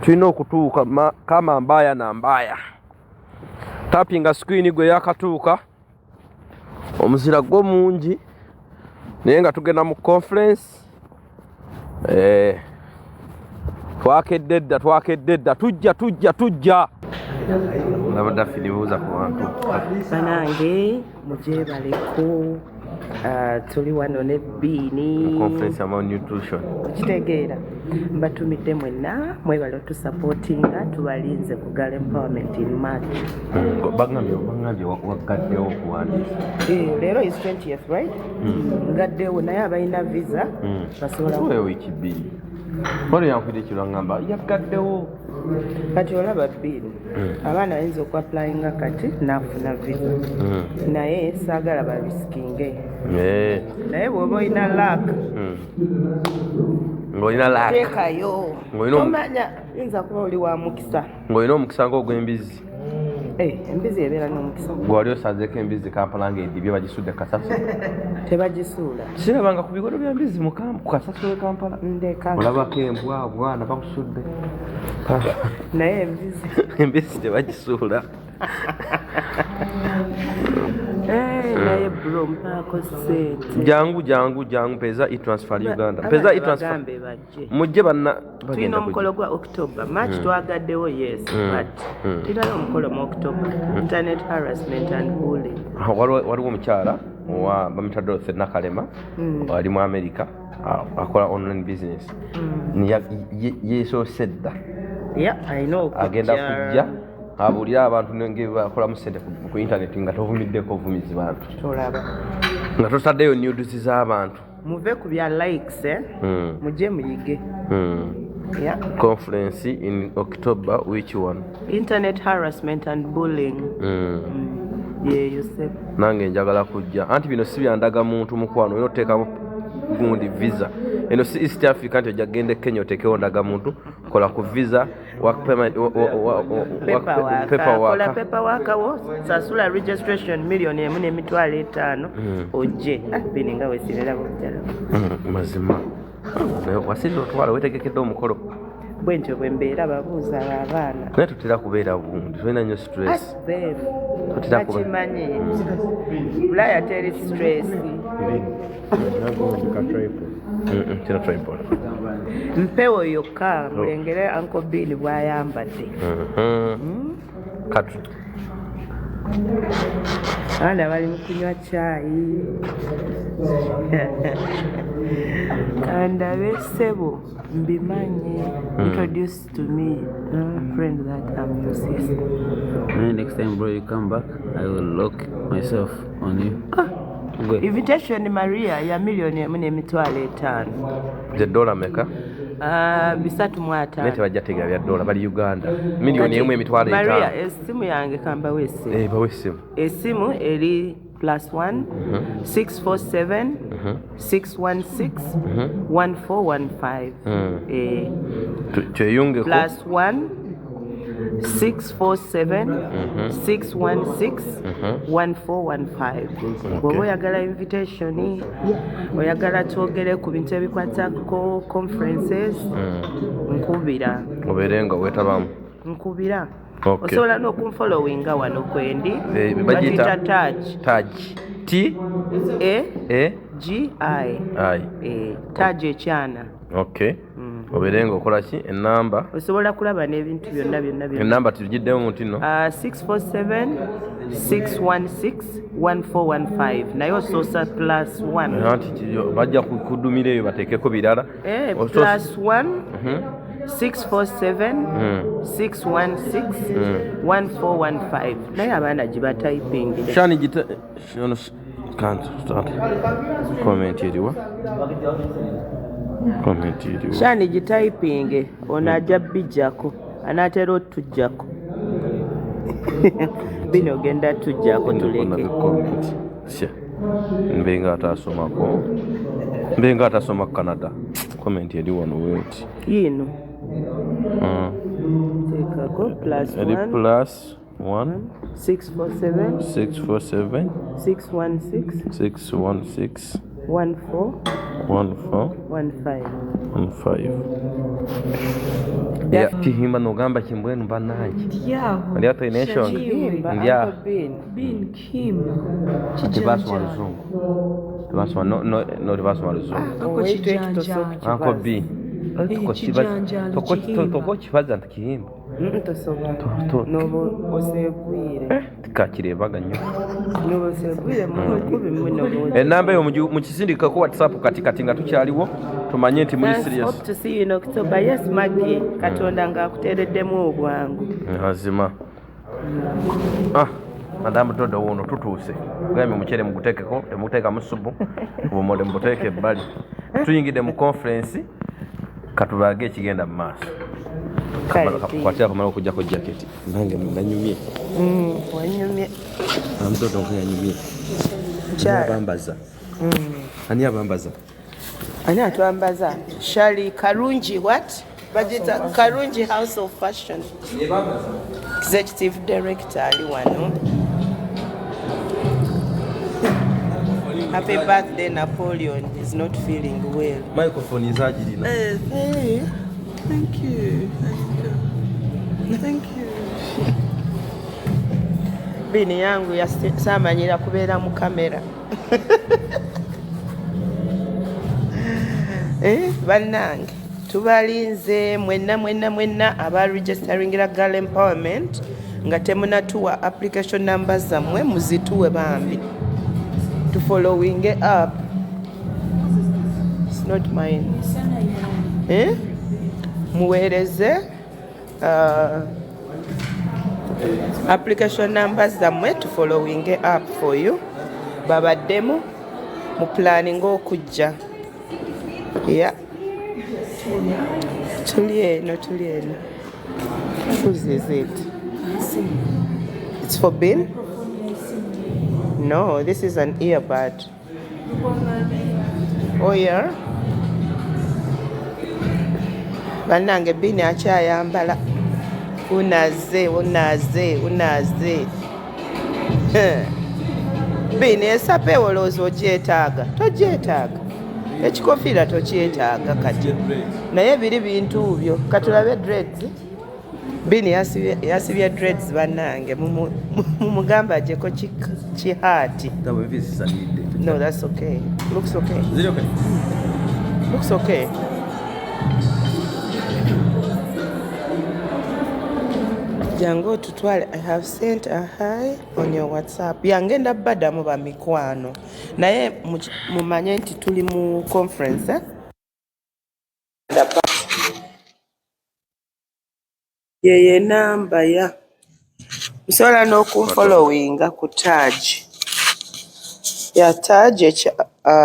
tulina okutuuka kama mbaya na mbaya. Tapinga screen gwe yakatuuka omuzira gwo mungi naye nga tugenda mu conference. Twakedde dda tujja nabadde finibuuza ku bantu banange mujebaleko. Tuli wano ne Bini conference about nutrition. Kitegeera mbatumidde mwenna mwebale otusupportinga tubalinze ku girl empowerment in March. Bangambye wagaddewo okuwandiisa. Leero is 20th right? Ngaddewo naye abalina visa basobola wiiki bbiri. Wali yankwidde ekiro ngamba yagaddewo. Kati olaba Bini abaana bayinza okuapplyinga kati nafuna visa naye saagala babisikinge. Naye bw'oba olina luck teekayo omanya yinza kuba oli wa mukisa ng'olina omukisa ng'ogw'embizi. Embizi ebeera n'omukisa. Gwali osazeeko embizi Kampala ng'edibye bagisudde Kasasiro. Tebagisuula. Sirabanga ku bigodo by'embizi ku Kasasiro Kampala. Olabako embwa bwana bakusudde. Naye embizi tebagisuula. Naye bro mpaako sente. Jangu peza e-transfer Uganda. Peza e-transfer. Mujje banna tulina omukolo gwa October. March twagaddewo yes but tulina omukolo mu October. Internet harassment and bullying. Waliwo omukyala bamuyita Dorothy Nakalema ali mu America akola online business. Yeesoose dda. Alina okujja. Agenda kujja abulira abantu nenge bakolamu sente ku internet nga tovumiddeko ovumizi bantu. Tolaba. Nga totaddeyo nudes z'abantu. Muve ku bya likes mujje muyige. Conference in October, which one? Internet harassment and bullying. Yosef. Nange njagala kujja. Anti bino si byandaga muntu mukwano olina oteekamu gundi visa. Eno si East Africa nti ojagende Kenya oteekewo ndaga muntu kola ku visa paperwork. Kola paperwork wo sasula registration $1,500,000 ojje. Bini nga wesirera bujjala. Mazima. Wasiri otwala wetegekedde omukolo. Bwentyo bwe mbeera babuuza abaana. Naye tutera kubeera bundi tulina nnyo stress. Tutera kukimanyi. Bulaya teri stress. Kina tripod. Mpewo yokka mulengere Uncle Bill bw'ayambadde. Katu. Abaana bali mu kunywa caayi. Kandabe ssebo mbimanye. Introduce to me a friend that I'm your sister. Next time bro you come back I will lock myself on you. Invitation Maria ya $1,500,000. Je dola meka? Bisatu mwata. Nete bajatega bya dola bali Uganda. $1,500,000. Maria esimu yange kamba wese. Bawesimu. Esimu eri +1 647 616 1415. Tuyunge ko +1 647 616 1415. Bw'oba oyagala invitation oyagala twogere ku bintu ebikwatako conferences nkubira oberenga wetabamu nkubira. Osobola n'okunfollowinga wano kwendi bagiyita Taj TAGI Taj ekyana. Oberenga okola ki enamba osobola kulaba n'ebintu byonna enamba tugiddemu muti no 647 616 1415 naye osoosa +1 anti bajja kudumira eyo bateekeko birala +1 647 616 1415 naye abaana gibatayipingira shani gita can't start comment eriwa shani gitayipinge ono ajja bijjako anaatera otujjako bino ogenda tujjako tuleke mbenga atasoma Canada comment eri wano weti yino tekako +1 647 616 1415 ya kihimba nogamba kimbwenu banangi ndi ato nation ndia bin kihimba kibaswa luzungu tibaswa no tibaswa luzungu ako kijanja ako bi toko kibaza ntikihimba nobo osegwire tikakirebaga nnyo nobo osegwire mukubi muno enamba yo mu kisindika ko WhatsApp kati nga tukyaliwo tumanye nti muri serious. Hope to see you in October. Yes, Maggie. Katonda ngakutereddemu obwangu. Hazima. Madame Dodo wono tutuse. Gami muchere mugutekeko, temuteka musubu. Ubumode mboteke bali. Tuyingide mu conference katubage kigenda mu maaso. Kwatia kumala okujja ko jacket. Nange nanyumye. Wanyumye. Amdodo nkanyumye. Cha bambaza. Ani abambaza? Ani atwambaza? Shali Karungi what? Bajita Karungi House of Fashion. Executive Director ali wano. Happy birthday Napoleon. He's not feeling well. Microphone is ajirina. Hey. Thank you. Thank you. Bini yangu ya samanyira kubeera mu kamera. Bannange tubalinze mwenna aba registering girl empowerment nga temunatuwa application numbers zammwe muzituwe bambi to following up. It's not mine. Muweereze application numbers zammwe to following up for you. Babaddemu mu planning okujja. Yeah. Tulieno. Whose is it? It's for bin? No, this is an earbud. Oh yeah? Banange bini akyayambala. Unaze. Bini esape olowooza ogyetaaga. Togyetaaga. Ekikofiira tokyetaaga kati. Naye biri bintu byo. Katulabe dreads. Bini yasibye dreads bannange. Mumugamba ajeko kihaati. No, that's okay. Looks okay. Is it okay? Looks okay. Jango tutwale. I have sent a hi on your WhatsApp. Yangenda bada mu ba mikwano. Naye mumanye nti tuli mu conference Yeye namba ya. Musobola n'okunfollowinga ku tag. Ya tag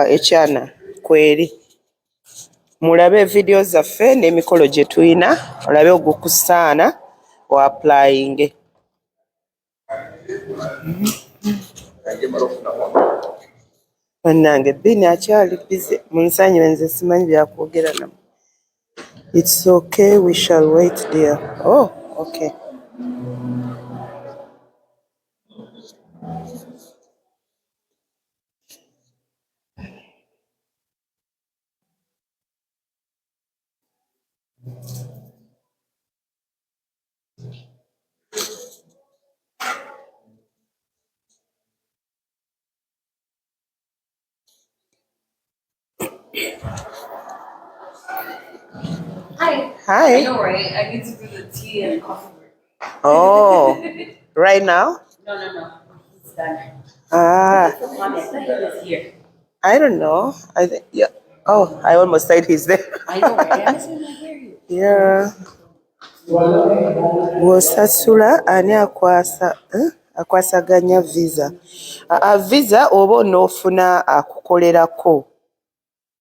ekyana kweri. Mulabe video zaffe n'emikolo gye tuyina. Olabe ogukusaana o applying. Bannange bini akyali busy. Munsanye nze simanyi byakwogera namu. It's okay, we shall wait there. Oh, okay. Hi. Hi. I know, right? I need to do the tea and coffee break. Oh, right now? No. It's done. Mommy, I thought he was here. I don't know. I think, yeah. Oh, I almost said he's there. I know, right? I must hear you. Yeah. Wosasula ani akwasaganya visa. Visa oba onoofuna akukolerako.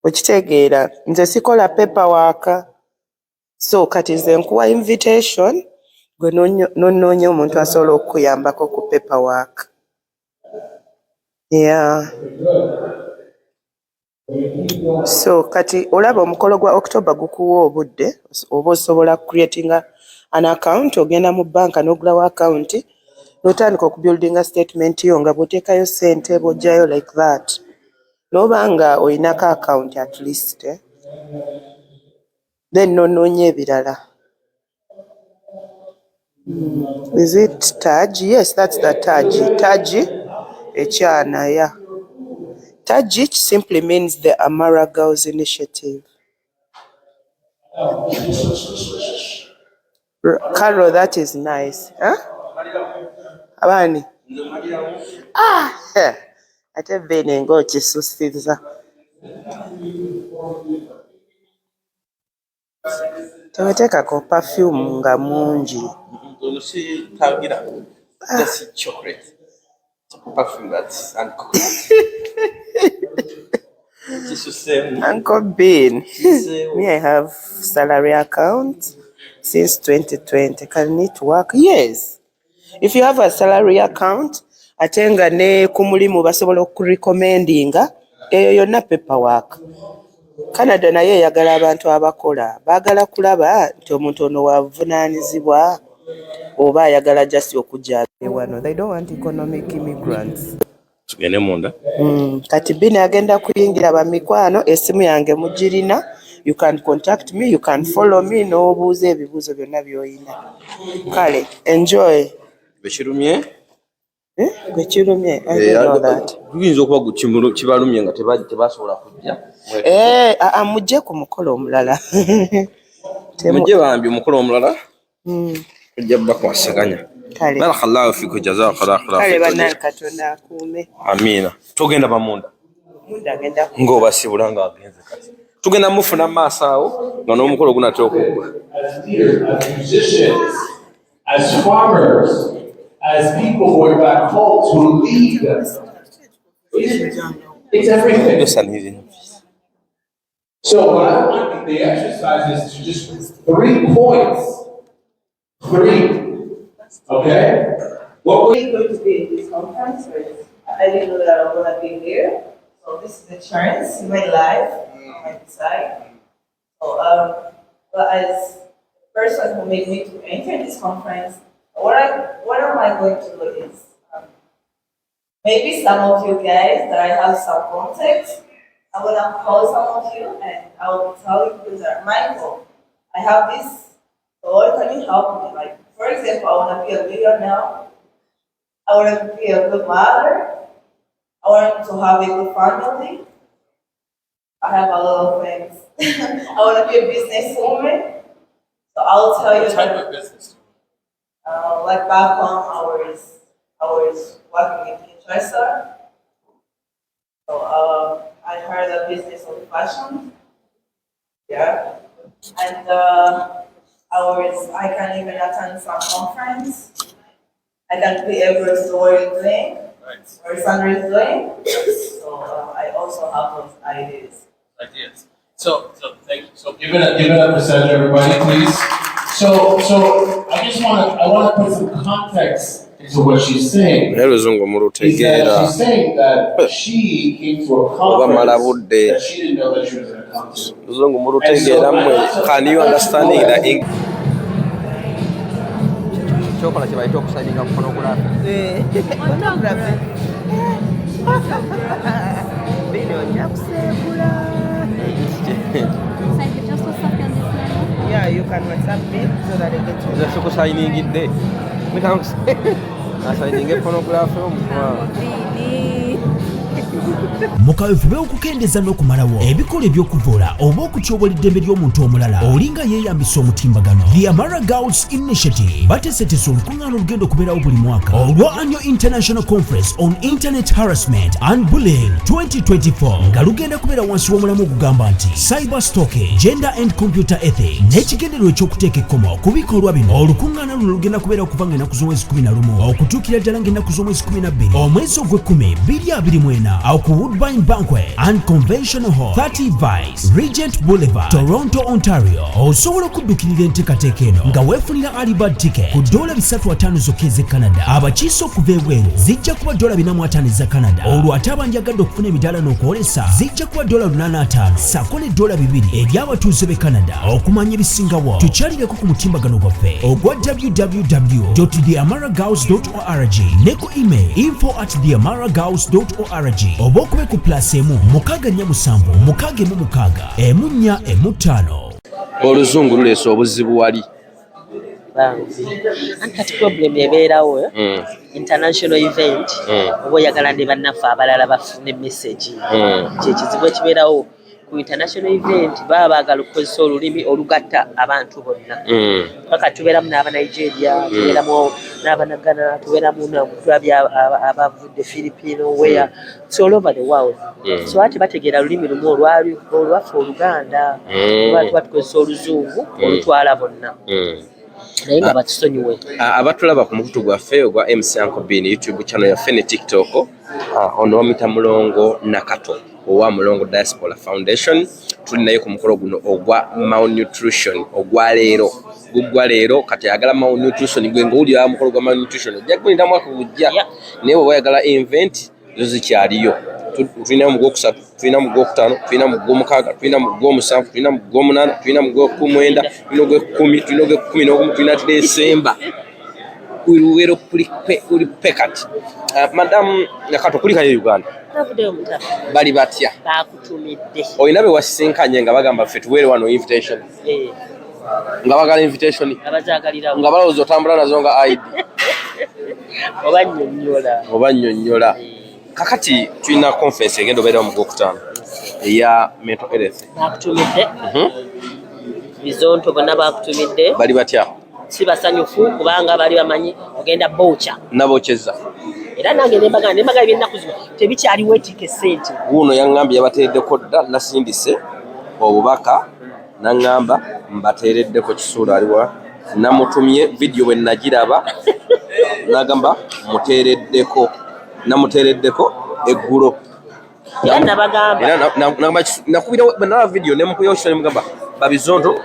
Okitegeera nze sikola paperwork. So kati nze nkuwa invitation gwe nonoonya omuntu asobola okukuyambako ku paperwork. Yeah. So kati olaba omukolo gwa October gukuwa obudde oba osobola creating an account ogenda mu banka n'ogulawo account n'otandika okubuildinga statement yo nga bw'oteekayo ssente bw'ojjayo like that. N'oba nga olinako account at least. Then nonoonya ebirala. Is it Taj? Yes, that's the Taj. Taj Echana, yeah. Taj simply means the Amara Girls Initiative. Carol, that is nice. Huh? Abani? Ate bene ngo kisusiza. Tewetekako perfume nga mungi. Just chocolate. Perfume that's uncooked. Uncle Bean. Me, I have salary account since 2020. Can it work? Yes. If you have a salary account, atenga ne kumulimu basobola okurecommendinga eyo yonna paperwork. Canada naye yagala abantu abakola. Baagala kulaba nti omuntu ono wavunaanyizibwa oba ayagala just okujja wano. They don't want economic immigrants. Tugende munda. Kati Bini agenda kuyingira ba mikwano esimu yange mugirina. You can contact me, you can follow me, n'obuuza ebibuuzo byonna by'oyina. Kale, enjoy. Bekirumye? Gwe kirumye? I don't know that. Tuyinza okuba kibalumye nga tebasobola kujja. Mujje ku mukolo omulala. Mujje bambi omukolo omulala. Kujja bakwasaganya. Kale. Barakallahu fiku jazakallahu khairan. Kale bannange Katonda akuume. Amina. Tugenda bamunda. Munda agenda ng'obasibula ng'agenze kati. Tugenda mufuna maaso awo nga n'omukolo gunatera okuggwa. As farmers, as people going back home to lead them. It's everything. So what I want the exercise is to just 3 points. 3. Okay? What I'm going to be in this conference, but I didn't know that I'm going to be here. So this is a chance in my life, I might decide. So, but as the person who made me to enter this conference, what am I going to do is, maybe some of you guys that I have some context, I'm going to call some of you and I will tell you that Michael, I have this, so what can you help me? Like, for example, I want to be a leader now. I want to be a good mother. I want to have a good family. I have a lot of things. I want to be a businesswoman. So I'll tell you. What type of business? Like back home, I was working in Kinshasa. So I heard the business of fashion. Yeah, and I can even attend some conference. I can play every story is doing, or Sandra is doing. So I also have those ideas. So thank you. So give it up for Sandra, everybody, please. So I want to put some context into what she's saying. Is that she's saying that she came to a conference that she didn't know that she was going to come to. Can you understand that? Chokola kibaita okusanyinga photography. Photography. Video nyakusebula. Yeah, you can WhatsApp me so that I get to. That's what signing it there. We can't signing a photography. Mukaweefube okukendeza n'okumalawo ebikola eby'okuvoola oba okutyoboola eddembe ly'omuntu omulala olinga yeeyambisa omutimbagano. The Amara Girls Initiative bateeseteese olukuŋŋaana olugenda okubeerawo buli mwaka olwa Annual International Conference on Internet Harassment and Bullying 2024 nga lugenda kubeera wansi w'omulamu ogugamba nti Cyber Stalking, Gender and Computer Ethics n'ekigendererwa eky'okuteeka ekkomo ku bikolwa bino. Olukuŋŋaana luno lugenda kubeera okuva ng'ennaku z'omwezi 11 okutuukira ddala ng'ennaku z'omwezi 12 omwezi ogw'ekkumi 2024 awo ku Woodbine Banquet and Convention Hall 30 Vice Regent Boulevard, Toronto, Ontario. Osobola okuddukirira enteekateeka eno nga weefunira early bird ticket ku $350 zokka ez'e Canada. Abakiise okuva ebweru zijja kuba $450 eza Canada. Olwo ate abanjagadde okufuna emidaala n'okwolesa zijja kuba $850 ssaako ne $200 eby'abatuuze b'e Canada. Okumanya ebisingawo tukyalireko ku mutimbagano gwaffe ogwa www.theamaragirls.org ne ku email info@theamaragirls.org oba okube ku +1 647 616 14 15. Oluzungu luleese obuzibu wali. Anti problem ebeerawo international event oba oyagala ne bannaffe abalala bafune message kyekizibu ekibeerawo ku international event baba baagala okukozesa olulimi olugatta abantu bonna paka tubeeramu n'abanigeria tubeeramu n'abanagana tubeeramu n'abatubi abavudde Filipino where so all over the world so ati bategeera lulimi lumu olwaffe Oluganda tuba tukozesa oluzungu olutwala bonna naye nga batusonyiwe abatulaba ku mukutu gwaffe ogwa MC Uncle Bean YouTube channel yaffe ne TikTok ono wamita Mulongo Nakato owa Mulongo Diaspora Foundation tuli naye ku mukolo guno ogwa malnutrition ogwa leero kati yagala malnutrition gwe nguli ya mukolo gwa malnutrition ojja mwaka gujja naye bwe wayagala event zo zikyaliyo tulina mu gwokusatu tulina mu gwokutaano tulina mu gwomukaaga tulina mu gwomusanvu tulina mu gwomunaana tulina mu gw'okumwenda tulina ogw'ekkumi tulina ogw'ekkumi n'ogumu tulina Desemba uluwero kuli pekati Madam Nakato kuli kayo Uganda bali batya bakutumidde olina be wasisinkanye nga bagamba ffe tuweere wano invitation nga bagala invitation nga balowooza otambula nazo nga ID oba nnyonnyola kakati tulina conference egenda obeera mu gwokutaano eya mental health bakutumidde bizonto bonna bakutumidde bali batya si basanyufu kubanga bali bamanyi ogenda bocha nabocheza era nange nembaga ebyennaku zino tebikyaliwo etike sente wuno yaŋŋambye yabateereddeko dda nasindise obubaka naŋŋamba mbateereddeko kisuula aliwa namutumye vidiyo bwe nagiraba nagamba namuteereddeko eggulo era nabagamba nakubira nalaba vidiyo nemukubira kisuula nemugamba babizonto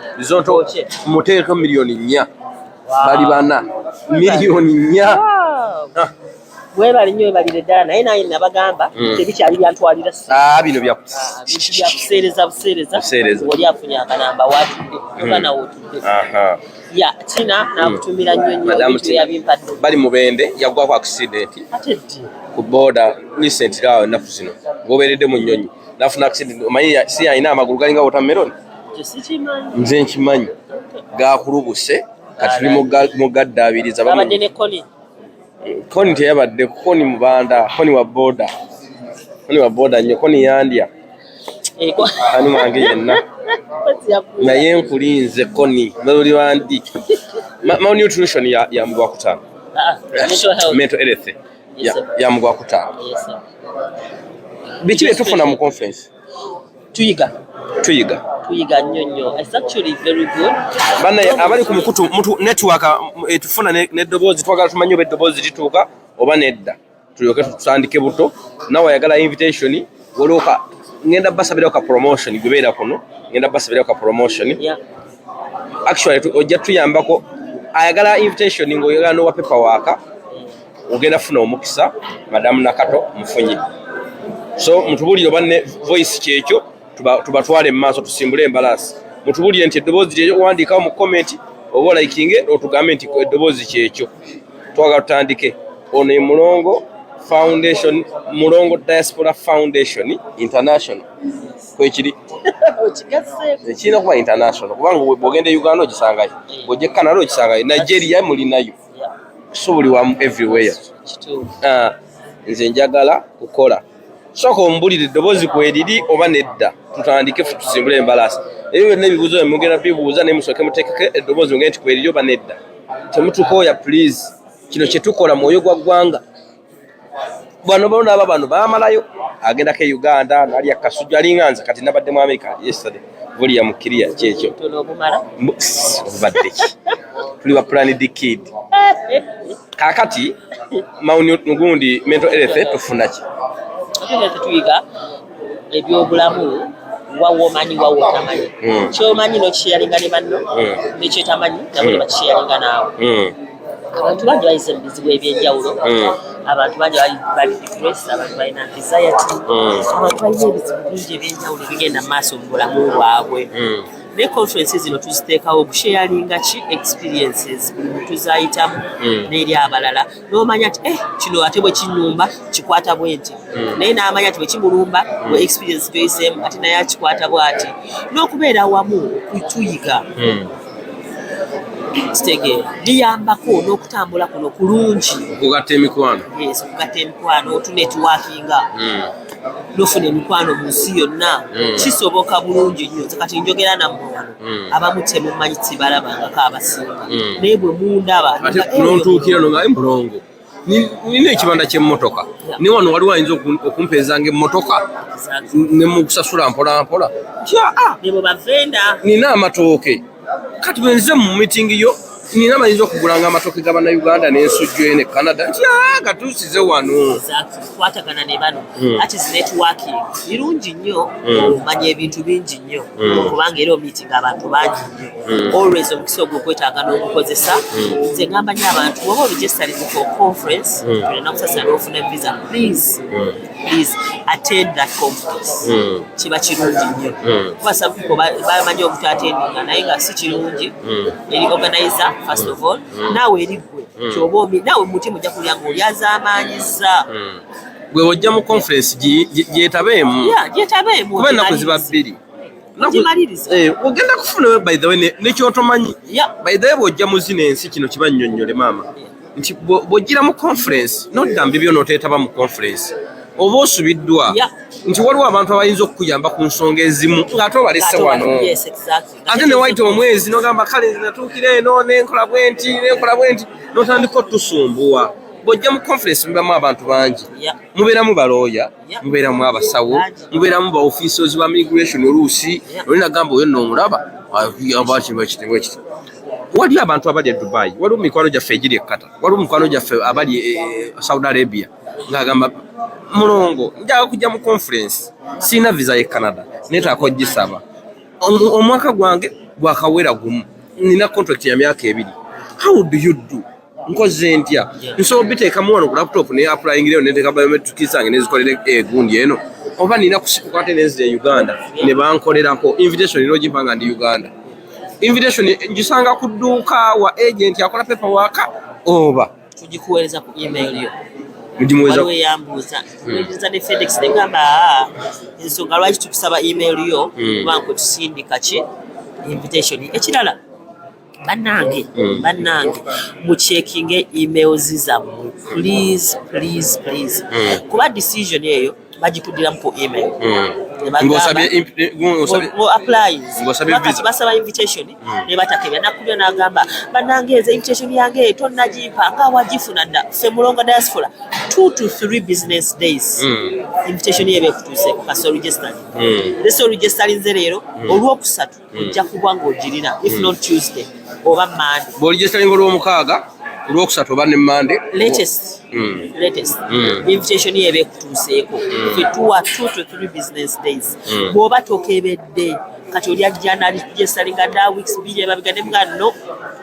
muteereko miliyoni 4 bali bana miliyoni 4 bwebali nnyo ebalire ddala naye naye nabagamba tebikyali byantwalira bino buseereza oli afunye akanamba watudde oba nawe otudde tina nakutumira nnyo yabimpadde bali mubende yagwako accident ku border recent lawo ennaku zino ngobeeredde mu nnyonyi nafuna accident omanyi si alina amagulu galinga watermelon nze nkimanyi gakulubuse kati tuli mu gaddaabiriza abadde ne koni teyabadde koni mubanda koni wa boda nnyo koni yandya ani wange yenna naye nkulinze koni mali wandi malnutrition ya mugwakutaano mental health ya mugwakutaano biki byetufuna mu conference tuyiga nnyo it's actually very good bana abali ku mukutu mutu network etufuna nedoboozi twagala tumanyi oba eddoboozi lituuka oba nedda tulyoke tutandike buto nawe ayagala invitation woloka ngenda basabira ka promotion gubeera kuno ngenda basabira ka promotion actually ojja tuyambako ayagala invitation ngoyagala no paperwork ogenda funa omukisa Madam Nakato mfunyi so mutubulire banne voice kyekyo tubatwale maaso tusimbule embalasi mutubulire nti eddoboozi lyo wandikawo mu comment oba likinge otugambe nti eddoboozi kyekyo twagala tutandike ono Mulongo Foundation Mulongo Diaspora Foundation International kwekiri ekina kuba international kubanga bwogenda Uganda ogisangayo bwojje Canada ogisangayo Nigeria mulinayo sobuli wa everywhere nze njagala kukola soko ombulire eddoboozi kwediri oba nedda tutandike tusimbule embalasi ebyo byonna ebibuuzo emugenda bibuuza naye musooke muteekeko eddoboozi ngende kwediri oba nedda temutukooya please kino kye tukola mwoyo gwa ggwanga bano bonaaba bano baamalayo agendako e Uganda nalya kasujju alinganza kati nabadde mu America yesterday vuliya mukkiriya kyekyo obadde ki tuli ba planned kid kakati gundi mental health tufuna ki tuyiga ebyobulamu wawomanyi wawotamanyi kyomanyi nokisheyalinga ne banno nekyetamanyi nabo ne bakisheyalinga naawe abantu bangi bayize mu bizibu ebyenjawulo abantu bangi bali depressed abantu balina anxiety abantu balina ebizibu bingi ebyenjawulo ebigenda mu maaso mu bulamu bwabwe ne conference zino tuziteekawo okusharinga ki experiences buli muntu zayitamu n'eri abalala n'omanya nti kino ate bwe kinyumba kikwata bwenti naye n'amanya nti bwe kimulumba bwe experience gyoyiseemu ate naye akikwata bwati n'okubeera wamu kutuyiga Kitege liyambako n'okutambula kuno kulungi. Okugatta emikwano. Yes, okugatta emikwano tunetworkinga. Nofuna emikwano mu nsi yonna. Kisoboka bulungi nnyo. Kati njogera nammwe wano. Abamu temumanyi tibalabangako abasinga. Naye bwe mundaba. Ate n'ontuukira no nga mulongo. Nina ekibanda ky'emmotoka. Ne wano waliwo ayinza okumpeezanga emmotoka ne mu kusasula mpola mpola. Nebo bavenda. Nina amatooke. Kati bwe nze mu mitingi yo nina amayinza okugulanga amatooke ga Bannayuganda n'ensujju ne Canada. Nti gatuusize wano. Kwatagana ne bano. That is networking. Birungi nnyo omanya ebintu bingi nnyo. Kubanga era omiitinga abantu bangi nnyo. Always omukisa ogw'okwetaaga n'ogukozesa. Nze ngamba nnyo abantu bw'oba oregistering for conference tulina kusasula n'ofuna visa. Please attend that conference. Kiba kirungi nnyo. Kuba some people bamanyi obutattendinga naye nga si kirungi. Eri organizer first of all. Naawe eri gwe. Kyoba naawe mutima ojja kulya ng'olyazaamaanyiza. Gwe ojja mu conference gyetabeemu. Gyetabeemu. Kuba ennaku ziba bbiri. Ogenda kufuna by the way nekyotomanyi. By the way bw'ojja mu zino ensi kino kiba nnyonnyole maama. Nti bw'ojjira mu conference n'odda bibyo n'oteetaba mu conference. Oba osubiddwa nti waliwo abantu abayinza okukuyamba ku nsonga ezimu ng'ate obalese wano. Ate ne wayita omwezi n'ogamba kale nze natuukira eno n'enkola bwe nti n'otandika otusumbuwa. Bw'ojja mu conference mubamu abantu bangi. Mubeeramu balooya, mubeeramu abasawo, mubeeramu ba officers ba migration oluusi olina gamba oyo n'omulaba abakiti. Waliwo abantu abali e Dubai, waliwo mikwano gyaffe egiri e Kata, waliwo mikwano gyaffe abali e Saudi Arabia ng'agamba mulongo njaga kujja mu conference sina visa ye Canada netaako gisaba omwaka gwange gwakawera gumu nina contract ya myaka 2. How do you do? Nkoze ntya nso biteeka muwano ku laptop ne applying leo neteka biometric sange nezikolere egundi eno oba nina kukwate nezi Uganda ne bankolerako invitation ino jimpanga ndi Uganda invitation ngisanga ku dduuka wa agent akola paperwork oba tugikuweereza ku email yo. Waliwo eyambuuza nza ne FedEx ne gamba ensonga lwaki tukusaba email yo kubanga tusindika ki invitation. Ekirala bannange mucheckinge emails zammwe please kuba decision eyo bagikuddiramu ku email. Basaba invitation ne batakebya nakubya n'agamba bannange eza invitation yange tonnagimpa nga wagifuna dda ffe mulongo diaspora 2 to 3 business days invitation yebe kutuuseeko kaso registering registering nze leero olwokusatu ojja kuba ng'ogirina if not Tuesday oba Monday. Bw'oregistering olw'omukaaga olwokusatu oba ne Monday latest invitation yebe kutuuseeko ffe tuwa 2 to 3 business days. Bw'oba tokebedde kati oli ajja n'aligisteringa dda weeks 2 ebabigane mugano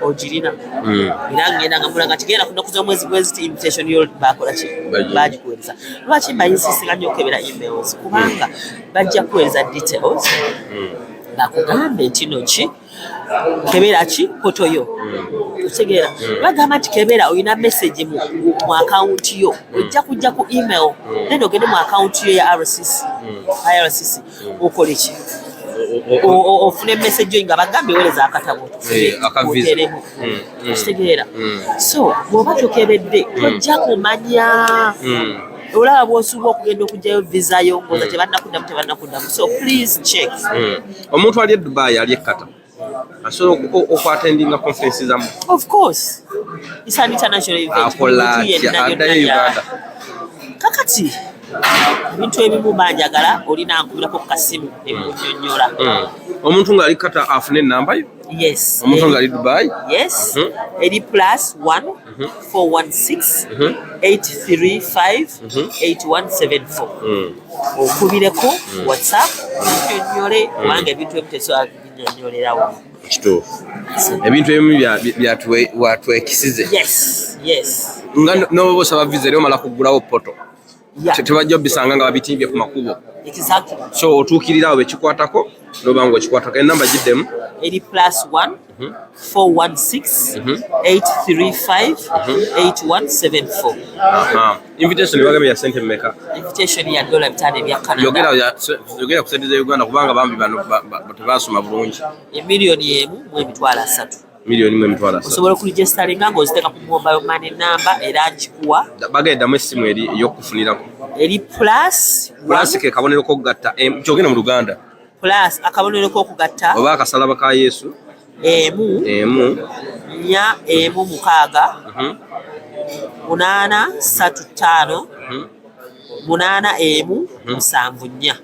ogirina era ngenda nga mulanga kigenda kunaku z'omwezi gweziti invitation yo bakola ki bagikuweereza. Lwaki bayinsisinga nnyo okukebera emails kubanga bajja kuweereza details bakugambe nti noki kebera ki poto yo otegeera bagamba nti kebera olina message mu account yo ojja kujja ku email then ogende mu account yo ya IRCC okole ki ofune message yo nga bagambe weleza akatabo akaviza kitegeera. So bw'oba tokebedde tojja kumanya olaba bw'osuubwa okugenda okugyayo visa yo ng'oza tebannakuddamu so please check. Omuntu ali e Dubai ali e Kata asobola okwattendinga conference zamu? Of course it's an international event. Akola Uganda kakati ebintu ebimu banjagala olina nkubirako ku kasimu ebimunyonnyola. Omuntu ng'ali Kata afune enamba yo? Yes. Omuntu ng'ali Dubai? Yes. Eri +1 416 835 8174 okubireko WhatsApp nnyonnyole kubanga ebintu ebitesobola binnyonnyolerawo. Kituufu. Ebintu ebimu byatwekisize. Yes. Nga n'oba osaba visa era omala kuggulawo poto tebajja obisanga nga babitimbye ku makubo. Exactly. So otuukirira awo bekikwatako n'oba ng'okikwatako enamba giddemu eri +1 416 835 8174. Invitation bagambye ya sente mmeka? Invitation ya $5 ebya Canada. Yogera ku sente za Uganda kubanga bambi bano tebaasoma bulungi. $1,300,000 Milioni mwe mtwala. Osobola okuregisteringa ng'oziteeka ku mobile money number era nkikuwa. Bagenda essimu eri y'okufunirako. Eri plus ke kabonero k'okugatta kyogenda mu Luganda. Plus akabonero k'okugatta. Oba akasalaba ka Yesu. Emu. 4 6 8 3 5 8 7 4.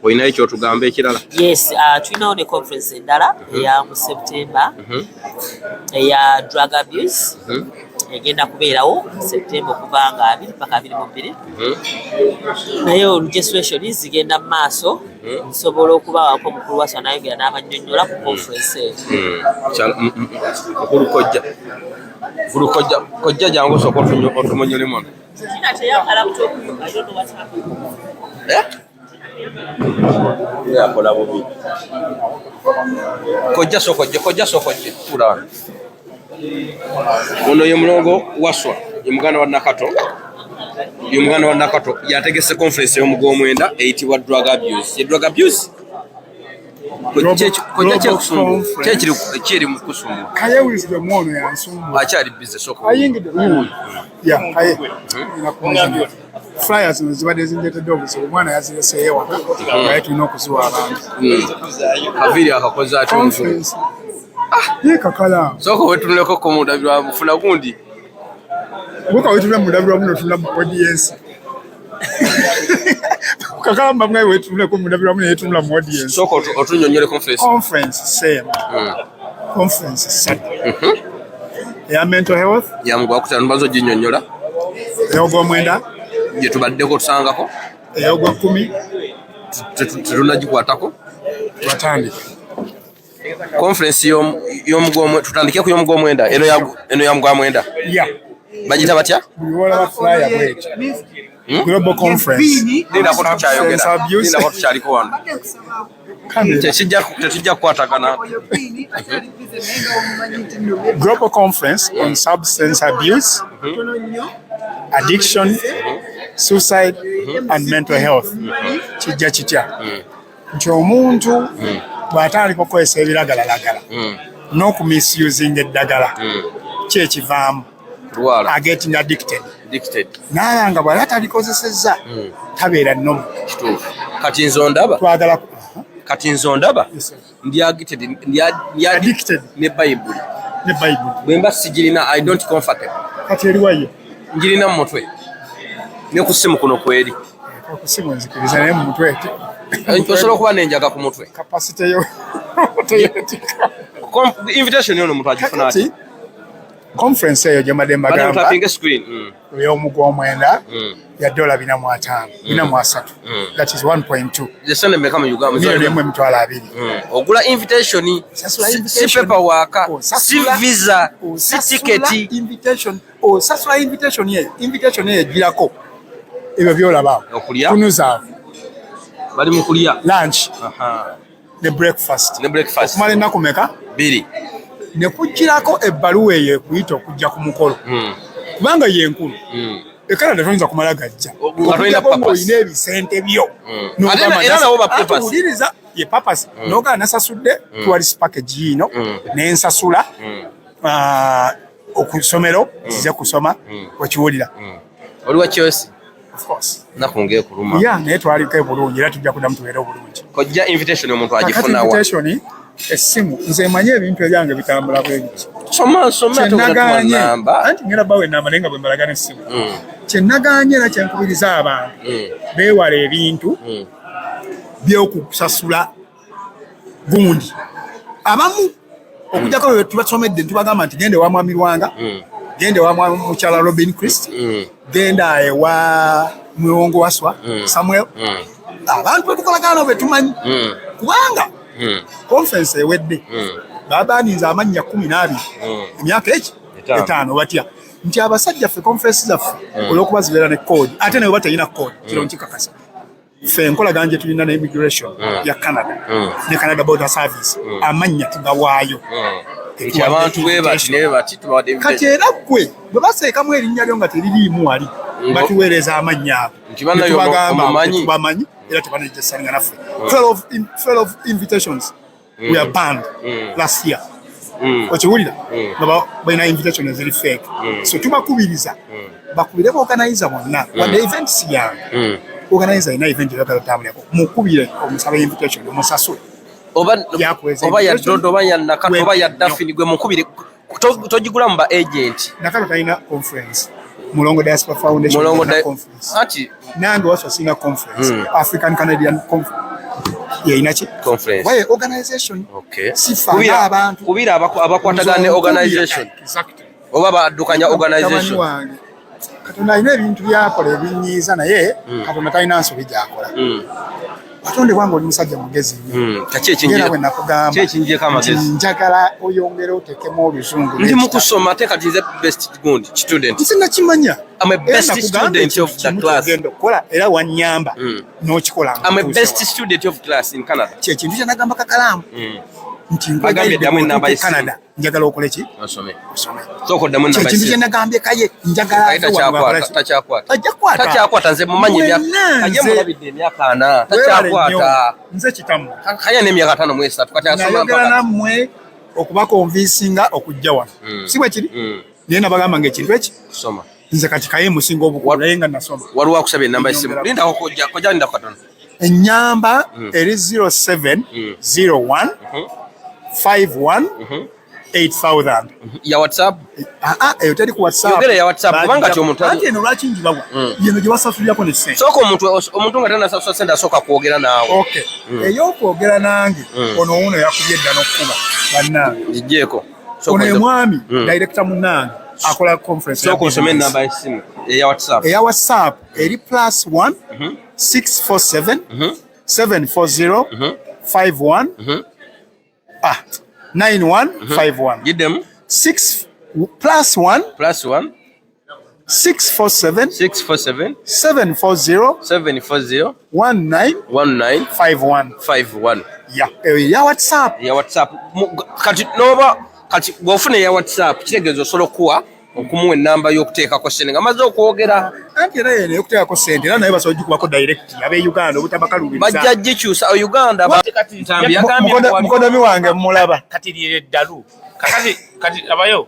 Oyina ekyo tugamba ekirala? Yes, tulinawo ne conference endala eya mu September eya drug abuse egenda kubeerawo mu September okuva nga 2 mpaka 22. Naye registration zigenda mu maaso nsobola okubawaako mukulu wa sanayogera n'abannyonnyola ku conference eyo. Kojja jangu soko otumonyolemu. Kina teyamba laptop, I don't know what's happening. Yakola bubi. Kojja soko tula. Ono ye mulongo waswa, ye muganda wa Nakato. Ye muganda wa Nakato yategese conference y'omugo omwenda eyitibwa drug abuse. Ye drug abuse? Kiri mu kusumbu. Kaye wisdom mwono ya nsumbu. Akyali business soko. Ayingide. Yeah, kaye. Inakumanya. Flyers zibadde zindeetedde obuzibu omwana yazireseeyo waka naye tulina okuziwa abantu. Kaviri akakoze ati conference. Ye kakala. Soko wetunuleko ko mudabirwa mufuna gundi. Buka wetunula mudabirwa muno tunula mu audience. Kakala mbamwe wetunuleko mudabirwa muno yetunula mu audience. Soko otunyonyole conference. Conference same. Conference set. Ya mental health. Ya mugwa kutanumbazo jinyonyola. Eyogo mwenda. Je tubaddeko tusangako. Eyogo 10. Tetunagikwatako. Twatandika. Conference y'omugomwe tutandike ku y'omugomwe mwenda eno ya mugomwe mwenda. Yeah. Bajita batya? Biwola flyer bwet. Global conference. Ndina ko tukyayogera. Ndina ko tukyaliko wano. Tetujja kukwatagana. Global conference on substance abuse, addiction, suicide and mental health. Kijja kitya. Nti omuntu bw'atandika okukozesa ebiragalalagala n'okumisusing eddagala kyekivaamu getting addicted. Naye nga bw'aba talikozesezza tabeera nnomu. Kati nzo ndaba twagala ndi addicted ne Bible. Bwe mba sigirina I don't comfortable. Kati eriwayo njirina mu mutwe ne ku simu kuno kweri. Ku simu nzikiriza naye mu mutwe osobola okuba n'enjaga ku mutwe. Capacity yo teyetika. Invitation yono muntu agifuna ati conference eyo gyemademba gamba tapinga screen y'omugo omwenda ya $450 430. That is 1.2. Jesone meka mu Uganda milioni emwe emitwalo 2. Ogula invitation si paperwork si visa si ticket invitation sasula invitation ye girako ebyo byolaba kunuza bali mu kulya lunch ne breakfast okumala ennaku meka 2 ne kujjirako ebbaluwa eyo ekuyita okujja ku mukolo kubanga yenkulu Canada toyinza kumala gajja olina ebisente byo owuliriza ye papas nogaa nasasudde tourist package yino nensasula okusomero kize kusoma wekiwulira oliwa kyosi of course nakungeye kuluma ya naye twaliko ebulungi era tujja kuddamu tubeere obulungi kojja invitation omuntu agifuna wa invitation essimu nze manye ebintu ebyange bitambula bwebiti soma namba anti ngera bawe namba naye nga bwe mbalagana essimu kyenaganye era kyenkubiriza abantu beewala ebintu by'okusasula gundi abamu okujjako bwe tubasomedde ntubagamba nti genda ewa mwami Lwanga genda ewa mukyala Robin Christ genda ewa Muwongo Waswa Samuel abantu bwe tukolagana nabo betumanyi kubanga conference ewedde babaanize amannya 12 emyaka eki 5 batya nti abasajja ffe conference zaffe olw'okuba zibeera ne code ate naye batalina code kiro nkikakasa ffe enkolagana gye tulina ne immigration ya Canada ne Canada Border Service amannya tugawaayo abantu bati tubawadde kati era ggwe bwe baseekamu erinnya lyo nga teririimu wali batuweereza amannya ago tubamanyi era tebanejjasaninga naffe 12 invitations we are banned last year okiwulira nga balina invitation eziri fake so tubakubiriza bakubire organizer bonna wadde event si yange organizer ina event yokatamuleko mukubire omusaba invitation omusasule oba yaddodo oba yannakato oba yaddafini gwe mukubire togigula mu ba agent nakato talina conference Mulongo Diaspora Foundation conference nange waso singa conference African Canadian conference inachi conference why organization sifa abantu kubira abakwatagane organization exactly oba baddukanya organization Katonda ine ebintu byakola ebinyiza naye Katonda talina nsobi gyakola Katonda wange oli musajja mugezi kaki ekinjira bwe nakugamba kaki ekinjira kamagezi njagala oyongere otekemo oluzungu ndi mukusoma te kati nze best student sinna kimanya I'm a best student of the class kola era wanyamba n'okikola I'm a best student of class in Canada kye kintu kye nagamba kakalamu nti agambye damu namba ya Canada njagala okole ki osome soko damu namba kintu kye nagambye kaye njagala tachakwata nze mumanyi emyaka kaye mulabidde emyaka ana tachakwata nze kitamu kaye n'emyaka 5 mu 3 tukati asoma nayogera nammwe okuba konvinsinga okujja wano si bwe kiri naye nabagamba ng'ekintu eki kusoma nze kati kaye musinga obukulu naye nga nasoma waliwo akusaba ennamba y'essimu linda kojja linda katono ennyamba eri 0701 51 8000 ya WhatsApp eyo teri ku WhatsApp yogere ya WhatsApp kubanga kyo omuntu ate eno lwaki njibagwa yeno gye wasasulirako ne ssente soko omuntu nga tanasasula ssente asooka kwogera naawe okay ey'okwogera nange ono wuuno yakubye edda n'okkuba bannange gijjeeko ono ye mwami director munnange akola conference soko osome ennamba y'essimu eya WhatsApp eri +1 647 740 51 9151 giddemu 6 +1 647 740 1951 ya WhatsApp kati bw'ofuna eya WhatsApp kitegeeza osobola okuwa okumuwa ennamba y'okuteekako ssente nga maze okwogera anti era yeno y'okuteekako ssente era naye basobola ogikubako direct ab'Uganda obutabakalubiriza bajja gikyusa Uganda Ntambi yagambye mukodomi wange mulaba kati lyeri eddalu kati abayo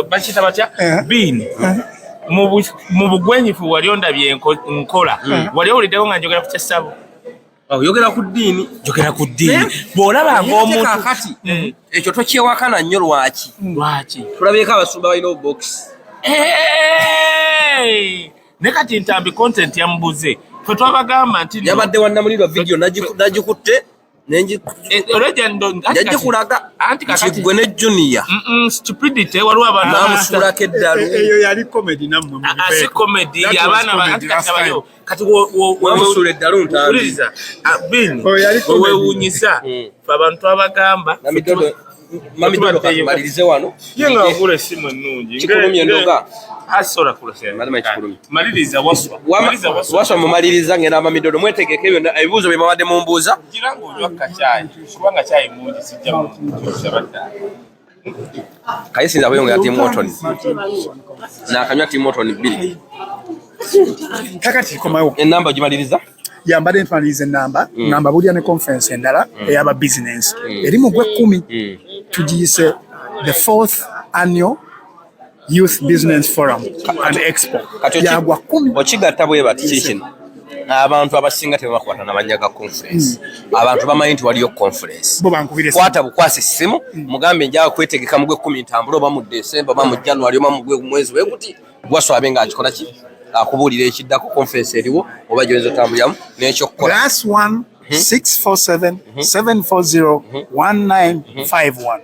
bakiyita batya biini mu bugwenyifu wali ondabye nkola wali owuliddewo nga njogera ku kyessabo oyogera ku ddiini njogera ku ddiini bw'olaba ng'omuntu kati ekyo tokyewakana nnyo lwaki tulabyeko abasumba balina obubokisi ne kati Ntambi content yamubuze fe twabagamba nti yabadde wannamulirwa vidiyo nagikutte yagikulaga nti gwe ne junior stupidity waliwo abantu namusuulako eddalu eyo yali comedy nammwe asi comedy y'abaana kati wamusuula eddalu Ntambi wewuunyisa fe abantu twabagamba mamidodo malirize wano ye nga okula essimu ennungi kikulumye endoga asobola maliriza waswa mumaliriza ngenda amamidodo mwetegeke byonna ebibuuzo bye mabadde mumbuuza gira ng'onywa kacaayi kubanga caayi mungi sijja mukyabadda kayisinza bweyongera timotoni nakanywa timotoni 2 kakati komawo ennamba gimaliriza yambadde ntwaliriza ennamba bulya ne conference endala eyaba business eri mu gwe 10 tugiyise the 4th annual Youth Business Forum and Expo yagwa 10 okigatta bwe bati kikino abantu abasinga tebakwata na manyaga conference abantu bamanyi nti waliyo conference kwata bukwasa essimu mugambe njaga kwetegeka mugwe 10 ntambula oba mu December oba mu January oba mugwe mwezi wekuti gwaswabe nga akikola ki akubuulira ekiddako conference eriwo oba gyoyinza otambuliramu n'ekyokukola +1 647 740 1951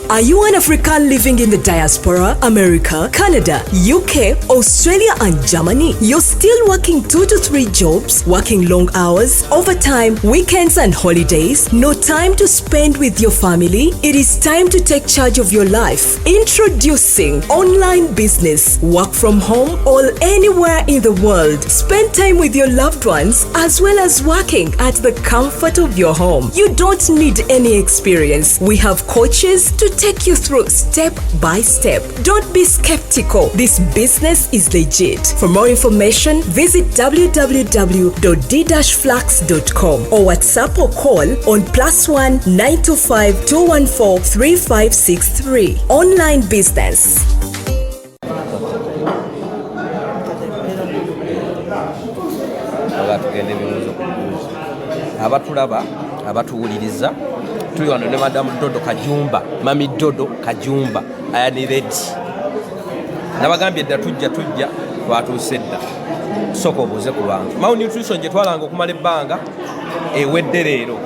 Are you an African living in the diaspora, America, Canada, UK, Australia and Germany? You're still working 2 to 3 jobs, working long hours, overtime, weekends and holidays, no time to spend with your family? It is time to take charge of your life. Introducing online business. Work from home or anywhere in the world. Spend time with your loved ones as well as working at the comfort of your home. You don't need any experience. We have coaches coaches to take you through step by step. Don't be skeptical. This business is legit. For more information, visit www.d-flux.com or WhatsApp or call on +1 925 214 3563. Online business. Abatulaba abatuwuliriza tuli wano ne Madamu Dodo Kajumba, Mami Dodo Kajumba ayaniredi nabagambye edda tujja twatuuse dda sooka obuuze ku lwange malnutrition gye twalanga okumala ebbanga ewedde leero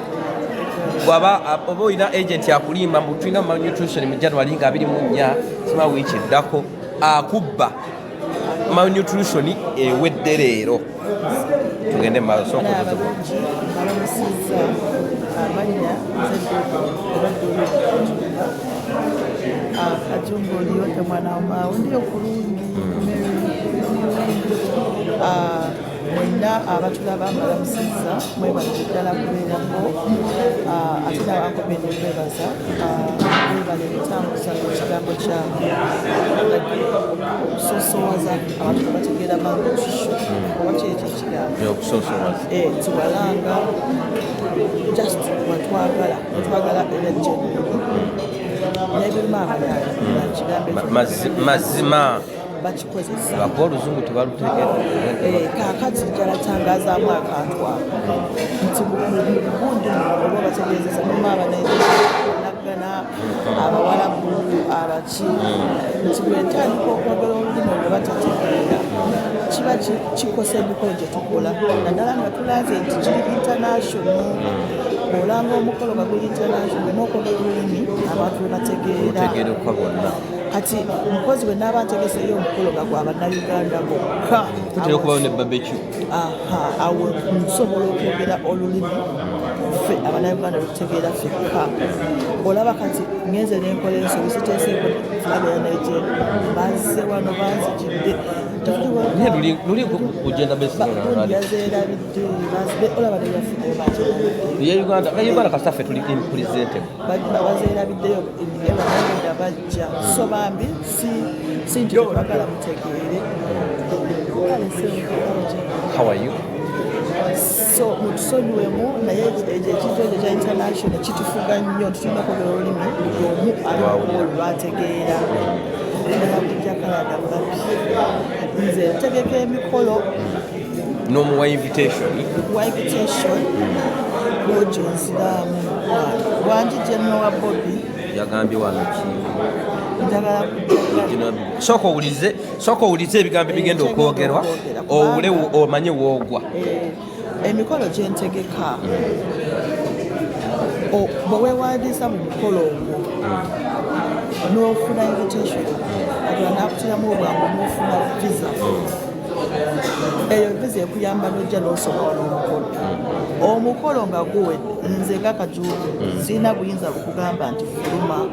bwaba oba olina agent akulimba mbu tulina malnutrition mu January nga 24 sima wiiki eddako akubba malnutrition ewedde leero tugende mmalo sooka obuuze Kajumba oliyote mwana wamaawe ndiyo kulungi mwenna abatulaba mbalamusiza mwebalire ddala kubeerako ate nabankobeni bebaza webale bitambuza ekigambo kyabwe okusosowaza abantu bategeera malnutrition oba kyekyo ekigambo tubalanga just watwagala era n'ebiruma mazima bakikozesa lwako oluzungu tebalutegera kaakati jalatangazaamu akatwa nti mubundi oba bategeezesa mumaaba naggana abawalabu abaki nti bwentandika okwogera olulimi olwe batategeera kiba kikosa emikolo gye tukola naddala nga tulaze nti kiri international olanga omukolo nga guli international n'okwogera olulimi abantu we bategeera kati mukozi bwe naaba ntegeseyo omukolo nga gw'abannayuganda bokka kutera okubawo ne babekyu awo nsobola okwogera olulimi ffe abannayuganda lutegeera ffekka olaba kati ngenze n'enkola ensobi siteeseeko fulabera Nigeria bazze wano banzijidde luli kugenda yazeerabidde olaba Uganda kasaffe tuli impresente bazeerabiddeyo abannayuganda bajja so bambi si nti tebagala mutegeere. How are you? So mutusonyiwemu naye ekintu ekyo kya international kitufuga nnyo tulina okwogera olulimi omu alimu lwategeera nakujja Canada mulabi nze ntegeka emikolo n'omuwa invitation lwojo nsiraamu lwanjije nnowa Bobby yagambye wano njagala sooka owulize ebigambo ebigenda okwogerwa owule omanye woogwa emikolo gye ntegeka bwe weewandiisa mu mukolo ogwo n'ofuna invitation agala naakutiramu obwangu n'ofuna visa eyo visa ekuyamba n'ojja n'osobola n'omukolo omukolo nga guwe nze nga Kajumba sirina buyinza bukugamba nti fuluma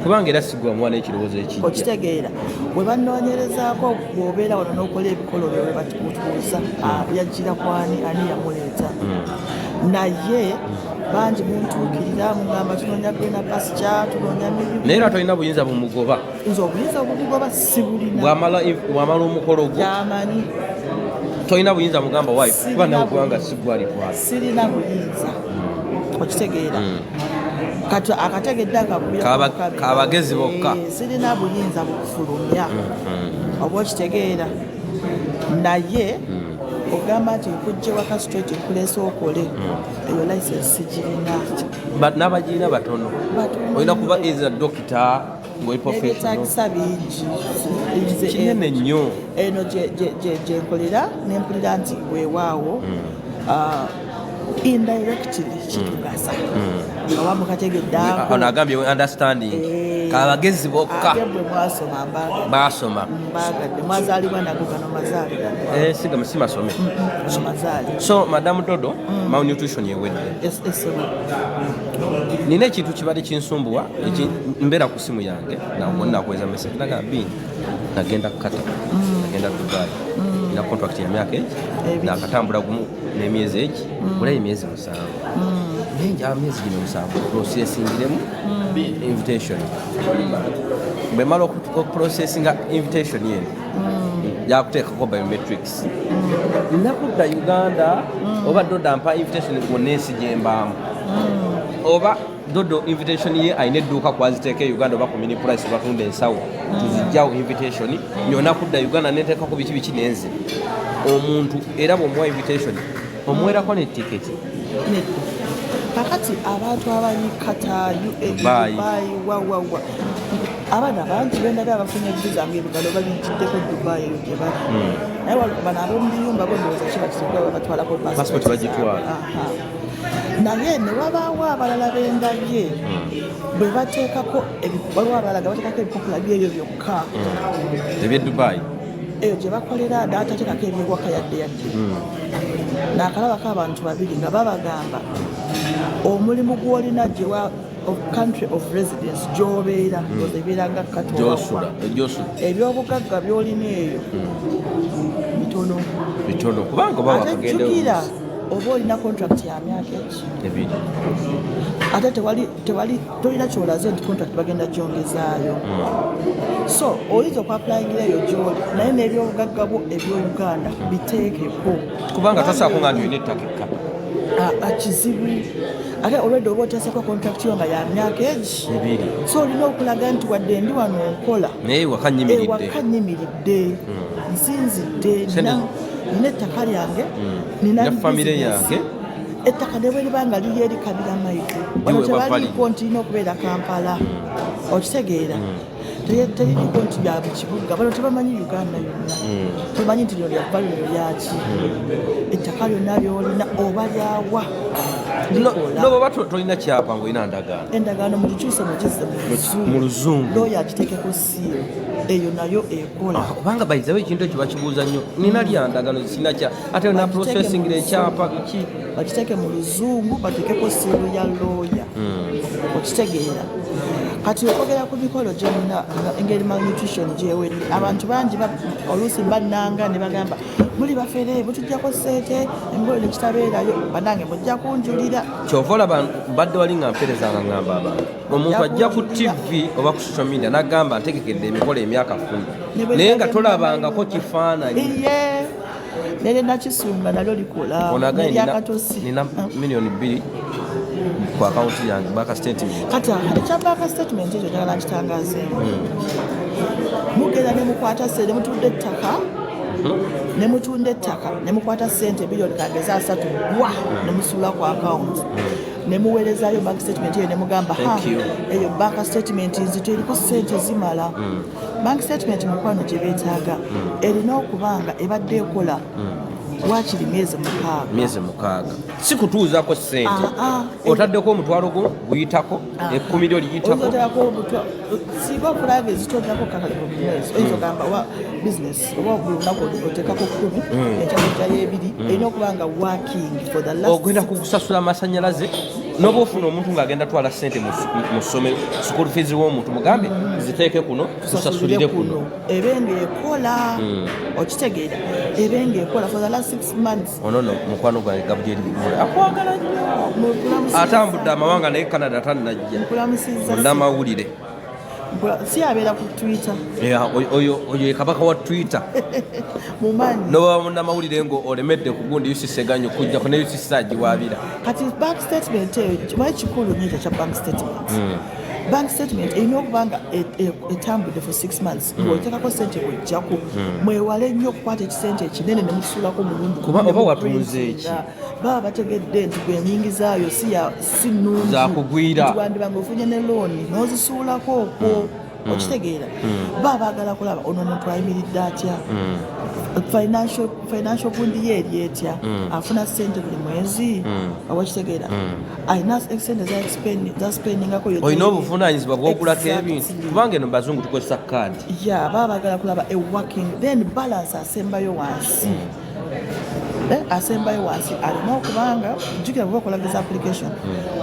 kubanga era sigwa mwana ekirowoozo ekijja okitegeera bwe banoonyerezaako bw'obeera wano n'okola ebikolo byo bwe batukutuuza yajjira kwani ani yamuleeta naye bangi muntuukirira mugamba tunoonya gwena pasca tunoonya naye era tolina buyinza bumugoba nze obuyinza bumugoba sibulina bwamala omukolo gwo yamanyi tolina buyinza mugamba wife kuba nawe kubanga sigwalikwasa sirina buyinza okitegeera kati akategedde kabagezi bokka sirina buyinza bukufulumya oba okitegeera naye ogamba nti nkujja waka straight nkuleese okole eyo license sigirina n'abagirina batono olina kuba eza dokita ebyetagisa bingi kinene nnyo eno gye nkolera nempulira nti weewaawo indirectly kitugasa nga wamukategedde ono agambye understanding kabagezi bokka bwe mwasoma basoma mbagadde mwazaalibwa nago gano mazaali si masome mazaali so Madamu Dodo malnutrition yewedde nina ekintu kibadde kinsumbuwa mbeera ku simu yange nakweza message nagambini nagenda kata nagenda Dubai na contract ya myaka egi nakatambula gumu n'emyezi egi bulayi emyezi 7 nenja myezi gino 7 processingiremu invitation bwe mala okuprocessinga invitation yeno yakuteekako biometrics nakudda Uganda oba Dodo ampa invitation ku nesi gyembaamu oba Dodo invitation ye ayina edduuka kwaziteeka e Uganda oba ku mini price batunda ensawo tuzijjawo invitation nyona kudda Uganda neteekako biki nenze omuntu era bw'omuwa invitation omuwerako ne tiketi kakati abantu abali kata Dubai wawawa abana bangi bendabye abafunye visa ng'ebigalo babijiddeko Dubai eyo gye bali naye bano ab'omubiyumba bondowooza kiba kisikwa batwalako passport bagitwala naye ne wabaawo abalala bendabye bwe bateekako waliwo abalala nga bateekako ebipapula byebyo byokka ebye Dubai eyo gye bakolera n'atateekako ebyewaka yadde n'akalabako abantu babiri nga babagamba omulimu gw'olina gyewa of country of residence gy'obeera ebeera nga gyosula ebyobugagga by'olina eyo bitono kubanga oba wakagenda oba olina contract ya myaka eki ate tolina kyolaze nti contract bagenda gyongezaayo so oyinza okwapulayingira eyo gy'oli naye n'ebyobugagga bwo ebyo-Uganda biteekeko kubanga tosaako nga nyoyina ettaka ekkapa kizibu ate olwedde oba oteeseko contract yo nga ya myaka egi so olina okulaga nti wadde ndi wano nkola ewaka nyimiridde nsinzidde nina ettaka lyange nina famire yange ettaka ne bwe libanga liri eri Kabira Maiko wano tebaliiko nti lina okubeera Kampala okitegeera teriko nti bya kibuga bano tebamanyi Uganda yonna tebamanyi nti lyo lyava lino lyaki ettaka lyonna lyolina oba lyawa noboba tolina kyapa ngaolina endagaano mugikyuse mugizze mu luzungu looyo agiteekeko siiro eyo nayo ekola kubanga bayizawo ekintu ekyo bakibuuza nnyo nina lyandagano sinakya ate na processingira ekyapa ki bakiteeke mu luzungu bateekeko siiro ya looya okitegeera kati okwogera ku mikolo gyemuna engeri malnutrition gyewedde abantu bangi oluusi bannanga ne bagamba muli bafere butujjako ssente embolo nekitabeerayo banange mujja kunjulira kyova olaba mbadde wali nga mperezanga ngamba abantu omuntu ajja ku TV oba ku social media nagamba ntegekedde emikolo emyaka 10 naye nga tolabangako kifaananyi nere nakisunga nalyo likola onagainina milioni 2 ku akaunti yange baka statement kati ekya baka statement ekyo njagala nkitangazeemu mugenda ne mukwata sente mutudde ettaka ne mutunda ettaka ne mukwata ssente bilioni kageza 3 gwa ne musuula ku akawunti ne muweerezaayo bank statement eyo ne mugamba eyo bank statement nzito eriko ssente zimala bank statement mukwano gye beetaaga erina okubanga ebadde ekola wakiri myezi mukaaga si kutuuzako ssente otaddeko omutwalo gwo guyitako 10 lyo liyitako singa okulaga ezitondako kakalimu bumwezi oyinza ogamba wa business oba buli lunaku oteekako 10 ekyakujjayo 2 erina okuba nga working for the last ogenda kukusasula amasannyalaze noba ofuna omuntu ng'agenda twala ssente mu ssomero school fees w'omuntu mugambe ziteeke kuno tusasulire kuno ebenga ekola okitegeera ebenga ekola for the last 6 months onono mukwano gwange Gabriel Bimura akwagala nnyo atambudde amawanga naye Canada tannajja munnamawulire si abeera ku Twitter oyo kabaka wa Twitter mumanyi noba munnamawulire ngo olemedde ku gundi yusiseganyo kujjako ne yusisagiwaabira kati bank statement eyo kimanyi kikulu nnyo ekyo kya bank statement bank statement erina okuba nga etambudde for 6 months ng'oteekako ssente bwejjaku mwewale nnyo okukwata ekisente ekinene ne mukisuulako mulundu kuba oba watunze eki baba bategedde nti gwenyingizayo si nnungi zakugwira wandibanga ofunye ne looni n'ozisuulako okwo okitegeera baba baagala kulaba ono omuntu ayimiridde atya financial gundi ye eri etya afuna ssente buli mwezi awakitegeera alina sente zaspendingako olina obuvunaanyizibwa bw'ogulako ebintu kubanga eno bazungu tukozesa kaadi baba baagala kulaba working then balance asembayo wansi asembayo wansi alina okubanga jjukira bweba okolageza application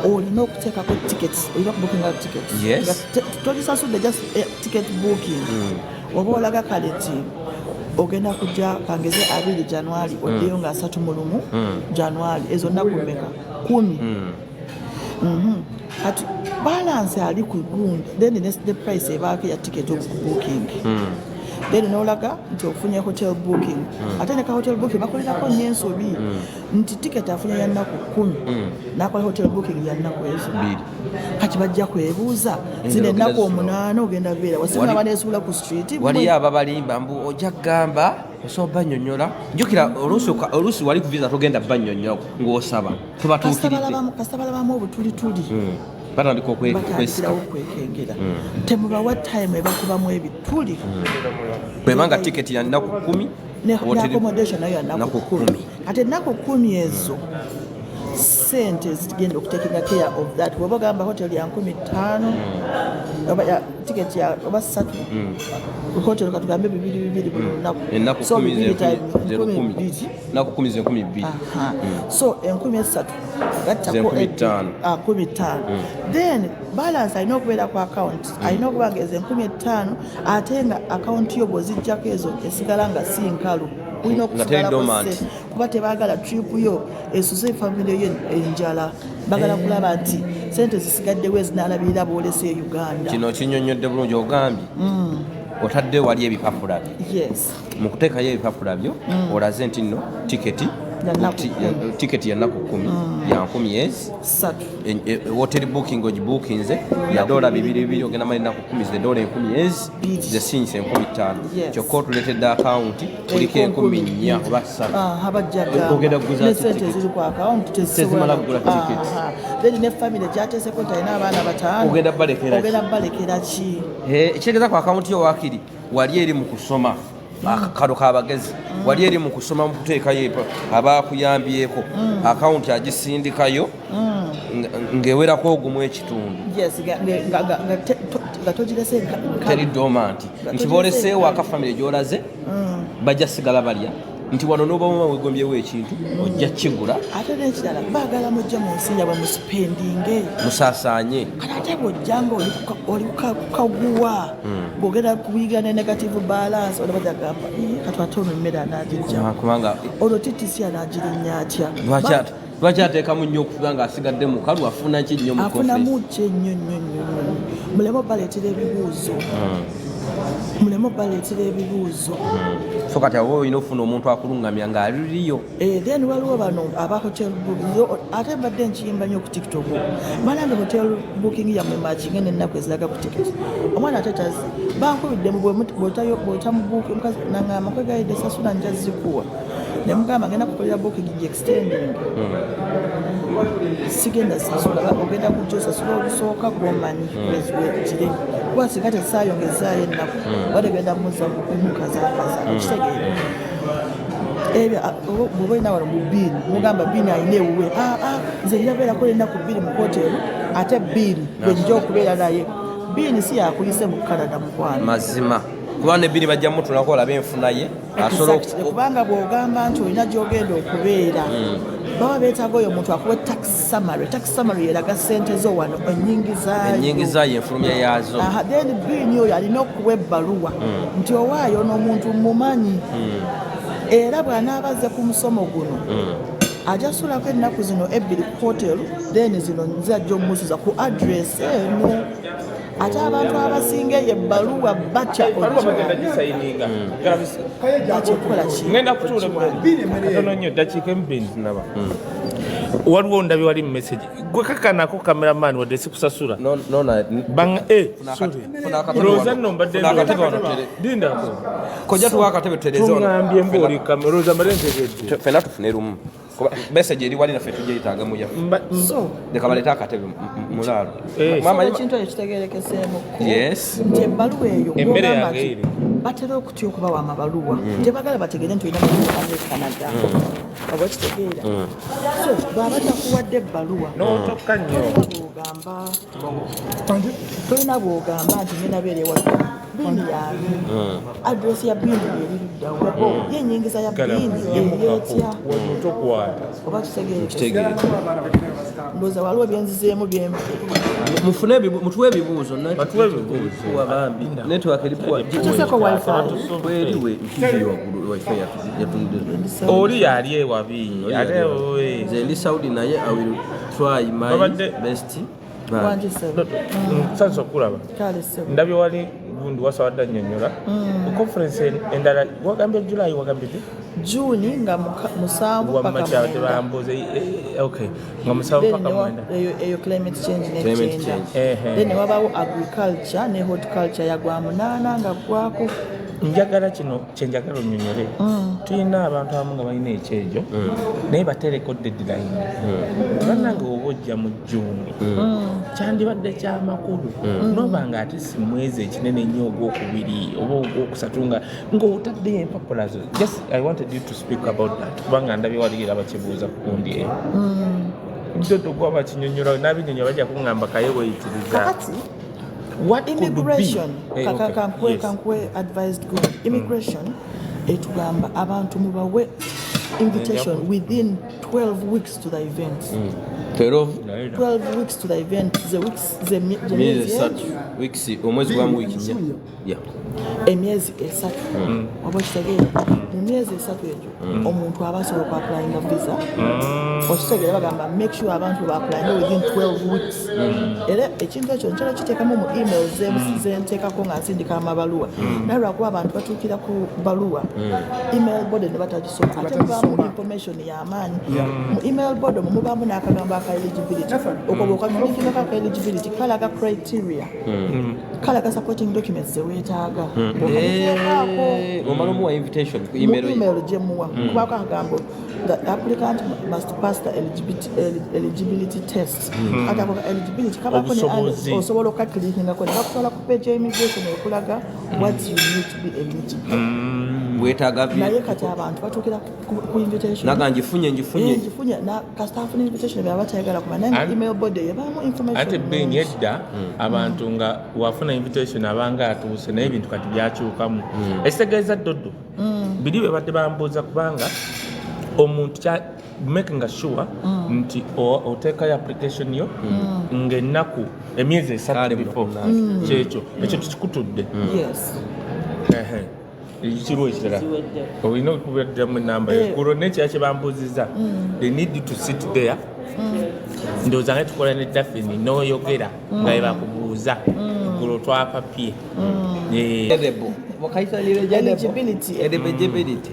olina okuteekako tickets olina okubukinga tickets togisasudde just ticket booking oba olaga kale nti ogenda kujja kangeze 2 January oddeyo nga 3 January ezo nnaku mmeka 10 kati balance ali ku gundi then the price ebaako ya ticket of booking then nolaga nti ofunye hotel booking ate ne ka hotel booking bakolerako nnyo ensobi nti ticket afunye ya nnaku 10 nakola hotel booking ya nnaku 2 kati bajja kwebuuza zino ennaku 8 ogenda beera wasinga baneesula ku street waliyo ababalimba mbu ojja kugamba osoba bannyonnyola njukira oluusi wali ku visa togenda bannyonnyola ng'osaba tubatuukiridde kasita balabamu obutulituli batandika okwekengera temubawa time ebakubamu ebituli bwebanga tiketi ya nnaku 10 ne accommodation nayo ya nnaku 10 ate ennaku 10 ezo sente zigenda okutekinga care of that bw'oba ogamba hotel ya 15 oba tiketi ya oba 3 hotel katugambe 2 buli lunaku so 12 so 13 gattako 15 then balance alina okubeera ku account alina okuba ngeze 15 ate nga account yo bw'ozijjako ezo esigala nga si nkalu ulina okusigala kuba tebaagala trip yo esuze family yo enjala bagala kulaba nti sente zisigaddewo ezinaalabirira boolese e Uganda. Kino kinnyonnyodde bulungi ogambye otadde wali ebipapula byo mu kuteekayo ebipapula byo olaze nti nno tiketi ya nnaku 10 ya 10 hotel booking ogibuukinze ya $200 ogenda mali nnaku 10 ze $10 zesinse 15 kyokka otuleetedde akawunti kuliko 14 oba 3 ogenda kuguza sente ziri ku akawunti tezimala kugula tiketi then ne family gyateeseko nti alina abaana 5 ogenda balekera ki ekitegeeza ku akawunti yo waakiri wali eri mu kusoma akakalo k'abagezi wali eri mu kusoma mu kuteekayo abaakuyambyeko akawunti agisindikayo ng'ewerako ogumu ekitundu teri domanti nti booleseewo akafamire gy'olaze bajja sigala balya nti wano n'obamu wegombyewo ekintu ojja kigula ate n'ekirala baagala mujja mu nsi yabwe musipendinge musaasaanye ate bw'ojjanga oli kukaguwa bw'ogenda kuyiga ne negative balance ola bajagamba kati ate ono emmere anaagijja kubanga olwo TTC anaagirinnya atya lwaki ateekamu nnyo okufuga ng'asigadde mukalu afuna ki nnyo afunamu ki ennyo muleme baleetera ebibuuzo so kati awo olina ofuna omuntu akulungamya ng'aliriyo then waliwo bano aba hotel booking ate mbadde nkiyimba nnyo ku tiktok balange hotel booking yammwe makinge n'ennaku eziraga ku tiketi omwana ate tazi bankubiddemu bw'otamubuuki omukazi nangamba kwegayidde sasula nja zikuwa ne mugamba ngenda kukolera booking extending sigenda sasula ogenda kujja osasula olusooka gwomanyi wekire kuba singa tesaayongezaayo ennaku badegenda muza mukazakaza okitegeera ebyo bwoba olina wano mu biini mugamba biini alina ewuwe nze njabeerako ennaku 2 mu hoteri ate biini gwenja okubeera naye biini si yakuyise mu Canada mukwano mazima kuba ne biini bajja mutulako olabe enfuna ye kubanga bw'ogamba nti olina gy'ogenda okubeera baba beetaaga oyo omuntu akuwa tax summary eraga ssente zo wano ennyingi zaayo enfulumya yaazo then biini oyo alina okuwa ebbaluwa nti owaayo n'omuntu mumanyi era bw'anaabazze ku musomo guno ajasulako ennaku zino 2 ku hotel then zino nze ajja omusuza ku address eno ate abantu abasinga eyo ebbaluwa batya ngenda kutuula katono nnyo dakiika embiri waliwo ndabye wali mu message gwe kakanako cameraman wadde sikusasula roza nno mbadde dindako kojja tuwa akatebe tutereze tuŋambye mbooli roza mbadde ntegedde fena tufune lumu message eri wali naffe tujja yitaaga muya leka balete akatebe mulaalo ekintu ekyo kitegerekeseemu nti ebbaluwa eyo emmere yange eri batera okutya okubawa amabaluwa tebagala bategere nti olina muane Canada oba kitegeera so bwaba takuwadde ebbaluwa n'otokka nnyo bw'ogamba tolina bw'ogamba nti ngenda beera ewa biini yaani adresi ya biini yeriruddawo yenyingiza ya biini yeetya tokwata oba kitegeera ndowooza waliwo byenzizeemu mutuwe ebibuuzo wabambi network eripuwa bweriwe nkiyo wifi yatundira oli yali ewabi nze ndi Saudi naye I will try my best Sanso okulaba ndabye wali gundi wasawadde annyonnyola conference endala wagambye July wagambye Juni nga musanvu paka mwenda okay nga musanvu paka mwenda eyo climate change n'ekyenda then wabawo agriculture ne horticulture yagwa munana nga gwako njagala kino kyenjagala onnyonnyole tulina abantu abamu nga balina ekyejo naye batereko deadline bannange oba ojja mu Juni kyandibadde kyamakulu noba nga ate si mwezi ekinene ennyo ogwokubiri oba ogwokusatu ng'otaddeyo empapula zo. Just I wanted you to speak about that kubanga ndabye waligira bakibuuza ku kundi eyo dodo gwaba kinyonnyola n'abinyonnyola bajja kuŋŋamba kaye weyitiriza what immigration kankwe advised good immigration etugamba abantu mubawe invitation within 12 weeks to the event 12 weeks to the event weeks omwezi gwa wiki emyezi esatu oba kitegeera mu myezi esatu egyo omuntu aba asobola okuapplyinga visa okitegeera bagamba make sure abantu baapplyinga within 12 weeks era ekintu ekyo nkyala kiteekamu mu email zenteekako nga nsindika amabaluwa naye lwakuba abantu batuukira ku baluwa email board ne batagisoma ate mubaamu information y'amaanyi mu email board omwo mubaamu n'akagambo aka eligibility okoba okamunikirako aka eligibility kalaga criteria kalaga supporting documents zeweetaaga omalomuwa invitation ku email gyemuwa kubako akagambo the applicant must pass the eligibility test kati ako eligibility kabako ne osobola okaklikingako ne bakutwala ku page ya immigration ekulaga what you need to be eligible naye kati abantu batuukira ku invitation naga ngifunye na kasitafuna invitation byaba batayagala kumanya naye email board yebaamu information ate beni edda abantu nga wafuna invitation abanga atuuse naye ebintu kati byakyukamu ekitegeeza dodo biri bwe badde bambuuza kubanga omuntu making sure nti oteekayo application yo ng'ennaku emyezi esatu before kyekyo ekyo tukikutudde ekiriwo ekirala olina okubeddiramu enamba eggulo nekira kye bambuuziza they need you to sit there ndowooza nga tukola ne dafini n'oyogera nga bwe bakubuuza eggulo twapapye eligibility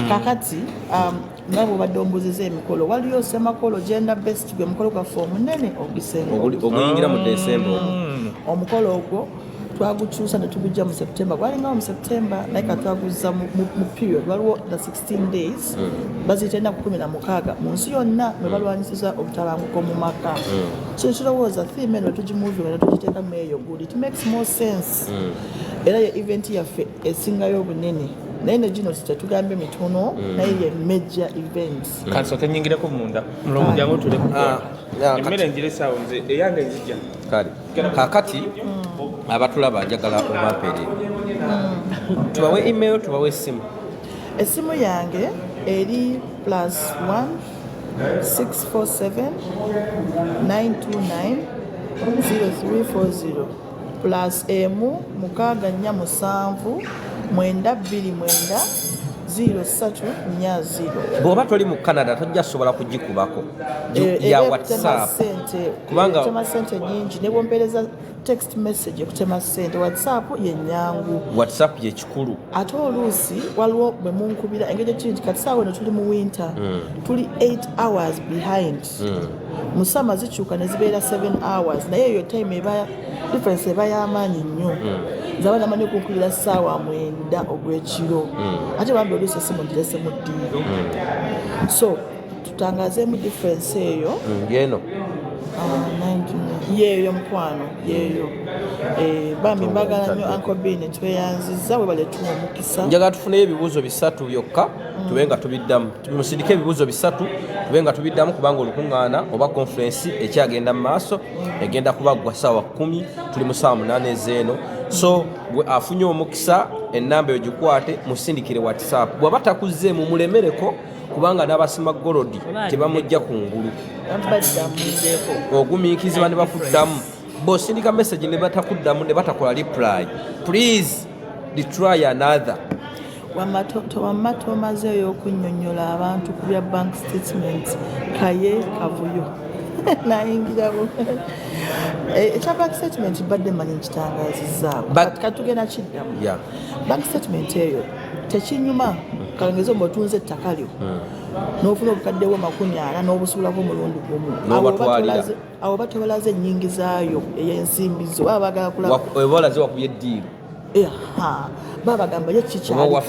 kakati nga bwobadde ombuuziza emikolo waliyo semakolo gender based gwe mukolo gwaffe omunene oguyingira mu December omukolo ogwo twagukyusa ne tugujja mu September gwalingawo mu September naye katwaguza mu period waliwo the 16 days baziyita ennaku 16 mu nsi yonna mwe balwanyisiza obutabanguko mu maka so kirowooza theme eno tugimuvinga ne tugiteekamu eyo good it makes more sense era ye event yaffe esingayo obunene naye ne gino tetugambe mitono naye ye major events kansooke nyingireko munda mulongo jangu tulekukola emmere ngiresaawo nze eyange nzijja kale kakati abatulaba njagala obampeere tubawe email tubawe essimu yange eri +1 647 929 0340 +1 647 929 0340 bw'oba toli mu Canada tojja sobola kugikubako ya WhatsApp kubanga kutema sente nyingi ne bwompereza text message kutema sente WhatsApp yenyangu WhatsApp ye kikulu ate oluusi waliwo bwe munkubira engeri kinti kati saawa eno tuli mu winter tuli 8 hours behind musama zikyuka ne zibeera 7 hours naye eyo time eba difference eba y'amaanyi nnyo nzaba namanyi okunkubira ssaawa 9 ogw'ekiro ate bambi oluusi essimu ngirese mu ddiiro so tutangazeemu difference eyo ngeno yeeyo mukwano yeeyo bambi mbagala nnyo Uncle Ben tweyanziza we baletuma omukisa njagala tufuneyo ebibuuzo 3 byokka tube nga tubiddamu tumusindike ebibuuzo 3 tube nga tubiddamu kubanga olukuŋŋaana oba conference ekyagenda mu maaso egenda kubaggwa ssaawa 10 tuli mu ssaawa 8 ezeeno so gwe afunye omukisa ennamba eyo gikwate musindikire WhatsApp bw'aba takuzzeemu mulemereko kubanga n'abasima golodi tebamujja ku ngulu ogumiikizibwa ne bakuddamu bw'osindika message ne batakuddamu ne batakola reply please retry another wamma tomazeeyo okunnyonnyola abantu ku bya bank statement kaye kavuyo nayingirabo ekya bank statement badde manyi nkitangazizzaako katugenda kiddamu bank statement eyo tekinyuma kalengeza omutunze ettaka lyo n'ofuna obukaddewo 40 n'obusuulako omulundi gumu awo batobalaze ennyingi zaayo ey'ensimbi zo baba bagala kulaba ebolaze wakubye eddiiro babagamba yo kikyaliko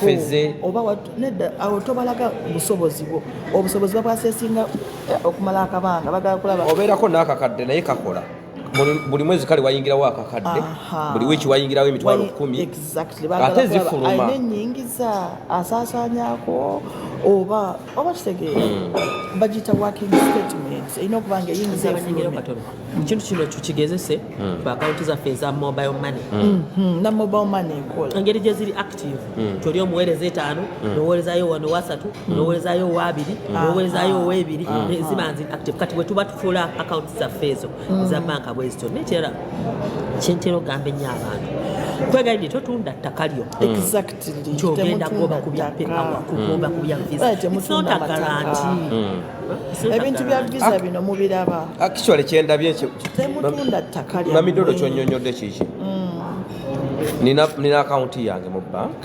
oba nedda awo tobalaga busobozi bwo obusobozi babwasesinga okumala akabanga bagala kulaba obeerako n'akakadde naye kakola buli mwezi kale wayingirawo akakadde buli wiiki wayingirawo emitwalo 10 ate zifuluma alina ennyingiza asaasaanyako oba kitegeera bagiyita working statements erina okuba nga eyingiza ekintu kino kikigezese ku akawunti zaffe eza mobile money na mobile money ekola engeri gye ziri active toli omuweereza 5 noweerezayo 3 noweerezayo 2 noweerezayo 2 ziba nziri active kati bwe tuba tufuula akawunti zaffe ezo za banka bwezityo netera kyentera ogamba ennyo abantu kwegayidde totunda ttaka lyo kyogenda kuba kubya visa temutunda garanti ebintu bya visa bino mubiraba actually kyendabye temutunda ttaka lyo namidodo kyonnyonnyodde kiki nina akawunti yange mu bank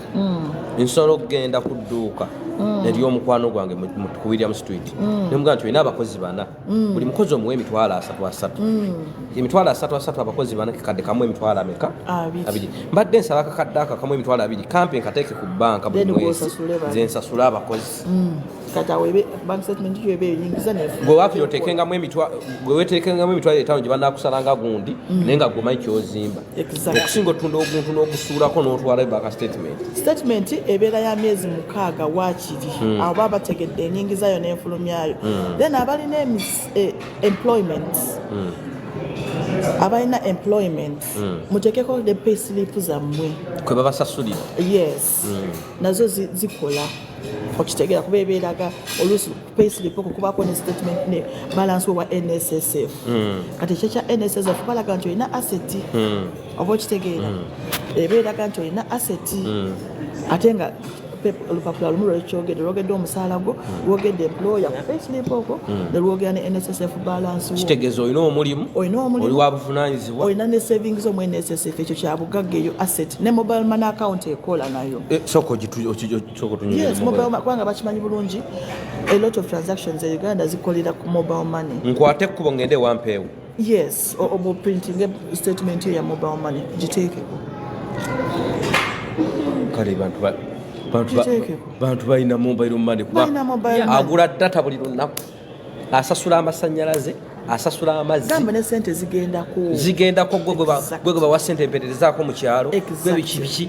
nsobola okugenda ku dduuka ery'omukwano gwange ku William Street nemugamba nti olina abakozi 4 buli mukozi omuwa emitwalo 3 emitwalo 3 abakozi 4 kakadde kamu emitwalo ameka 2 mbadde nsaba akakadde ako kamu emitwalo 2 kampe nkateeke ku banka buli mwezi nze nsasula abakozi gwe wapi otekengamu emitwalo 5 gye banaakusalanga gundi naye nga gomanyi kyozimba okusinga otunda oguntu n'ogusuulako n'otwala ebaka statement ebeera ya myezi 6 waakiri abo baba bategedde enyingizayo n'enfulumyayo then abalina employment abalina employment mutekeko the pay slip zammwe kwe babasasulira yes nazo zikola okitegeera kuba ebeeraga oluusi payslip okwo kubaako ne statement ne balance wa NSSF kati ekyo kya NSSF balaga nti olina asset oba okitegeera ebeeraga nti olina asset ate nga olupapula lumu lwogedde omusaala gwo lwogedde employer ku payslip okwo ne lwogera ne NSSF balance kitegeeza olina omulimu oli wa buvunaanyizibwa olina ne savings omu NSSF ekyo kya bugagga eyo asset ne mobile money account ekola nayo kubanga bakimanyi bulungi a lot of transactions e Uganda zikolera ku mobile money nkwate ekkubo ngende wampeewo yes obo printing statement ya mobile money giteekeko kale bantu balina mobile money kuba agula data buli lunaku asasula amasannyalaze asasula amazzi gamba ne sente zigendako gwe bawa sente empererezaako mu kyalo gwebiki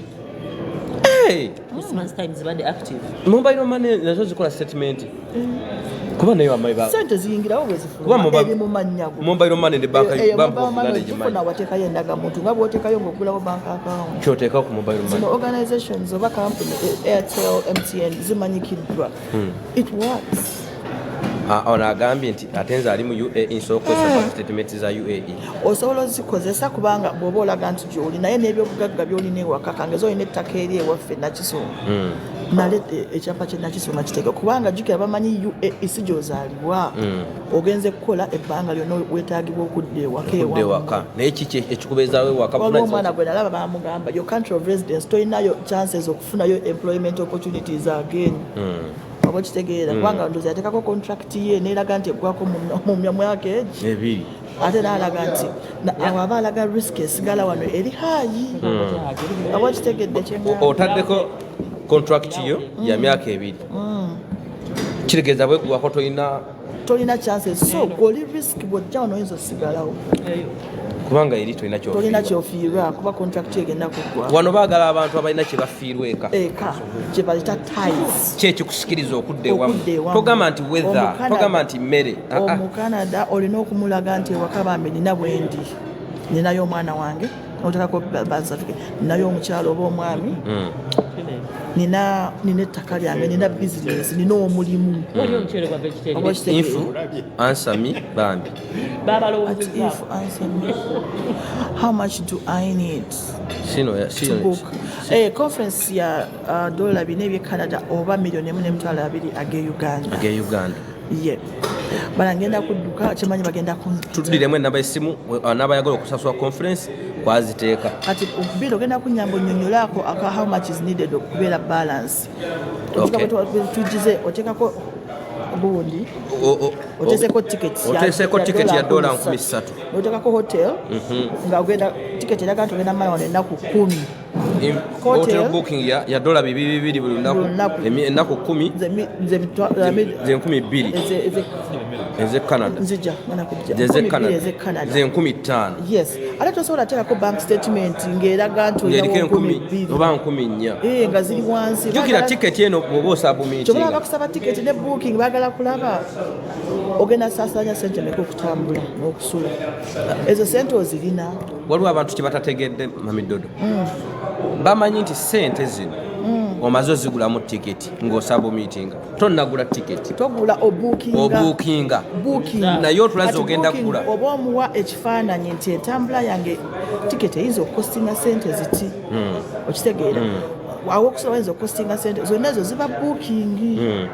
mobile money nazo zikola statement kuba nayo amayiba sente ziyingirawo bwe zifuluma eri mu mannya go mobile money ne banka gifuna wateekayo endagamuntu nga bw'oteekayo ng'ogulawo bank account kyoteeka ku mobile money zino organizations oba company Airtel MTN zimanyikiddwa it works ono agambye nti ate nze ali mu UAE nsobola okukozesa statement za UAE osobola ozikozesa kubanga bw'oba olaga nti gy'oli naye n'ebyobugagga by'olina ewaka kangezo olina ettaka eri ewaffe Nakisonga nalete ekyapa kye Nakisonga kiteeke kubanga jjukira bamanyi UAE si gy'ozaalibwa ogenze kukola ebbanga lyonna weetaagibwa okudda ewaka naye kiki ekikubeezaawo ewaka omwana gwe nalaba bamugamba your country of residence tolinayo chances okufunayo employment opportunities again oba kitegeera kubanga ndozi yateekako contract ye neeraga nti eggwako mu myaka egi ate naalaga nti awo aba alaga risk esigala wano eri haayi oba kitegedde otaddeko contract yo ya myaka 2 kitegeeza bwegwako tolina chances so goli risk bwojja wano oyinza osigalawo kubanga eri tolina kyofiirwa kuba contract egenda kuggwa wano baagala abantu abalina kye bafiirwa eka kye bayita ties kyekikusikiriza okudda ewamu togamba nti weather togamba nti mmere omu Canada olina okumulaga nti ewaka bambi nina bwendi ninayo omwana wange otekako certificate ninayo omukyalo oba omwami nina ettaka lyange nina business nina omulimu ansami bambi how much do I need to book conference ya $4 eby'e Canada oba $1,200,000 age Uganda yeah bala ngenda kudduka kimanyi bagenda tuddiremu enamba essimu n'abayagala okusasula conference kwaziteeka kati okubiri ogenda kunyamba onnyonnyolaako aka how much is needed okubeera balance tugize oteekako bundi oteeseko tiketi ya $3,300 oteekako hotel nga ogenda tiketi eraga nti ogenda mala wano ennaku 10 hotel booking ya $200 buli ennaku 10 ze 12,000 eze Canada nzija ze Canada ze 15,000 yes ate tosobola teekako bank statement ng'eraga nti olinawo 10,000 oba 14,000 nga ziri wansi jukira tiketi eno bw'oba osabumiitinga kyobala bakusaba tiketi ne booking baagala kulaba ogenda saasaanya sente meka okutambula n'okusula ezo sente ozirina waliwo abantu kye batategedde mamidodo bamanyi nti sente zino omaze ozigulamu tiketi ng'osaba omiitinga tonnagula tiketi togula obuukinga naye otulaze ogenda kugula oba omuwa ekifaananyi nti entambula yange tiketi eyinza okukostinga sente ziti okitegeera awo okusaba oyinza okukostinga sente zonna ezo ziba booking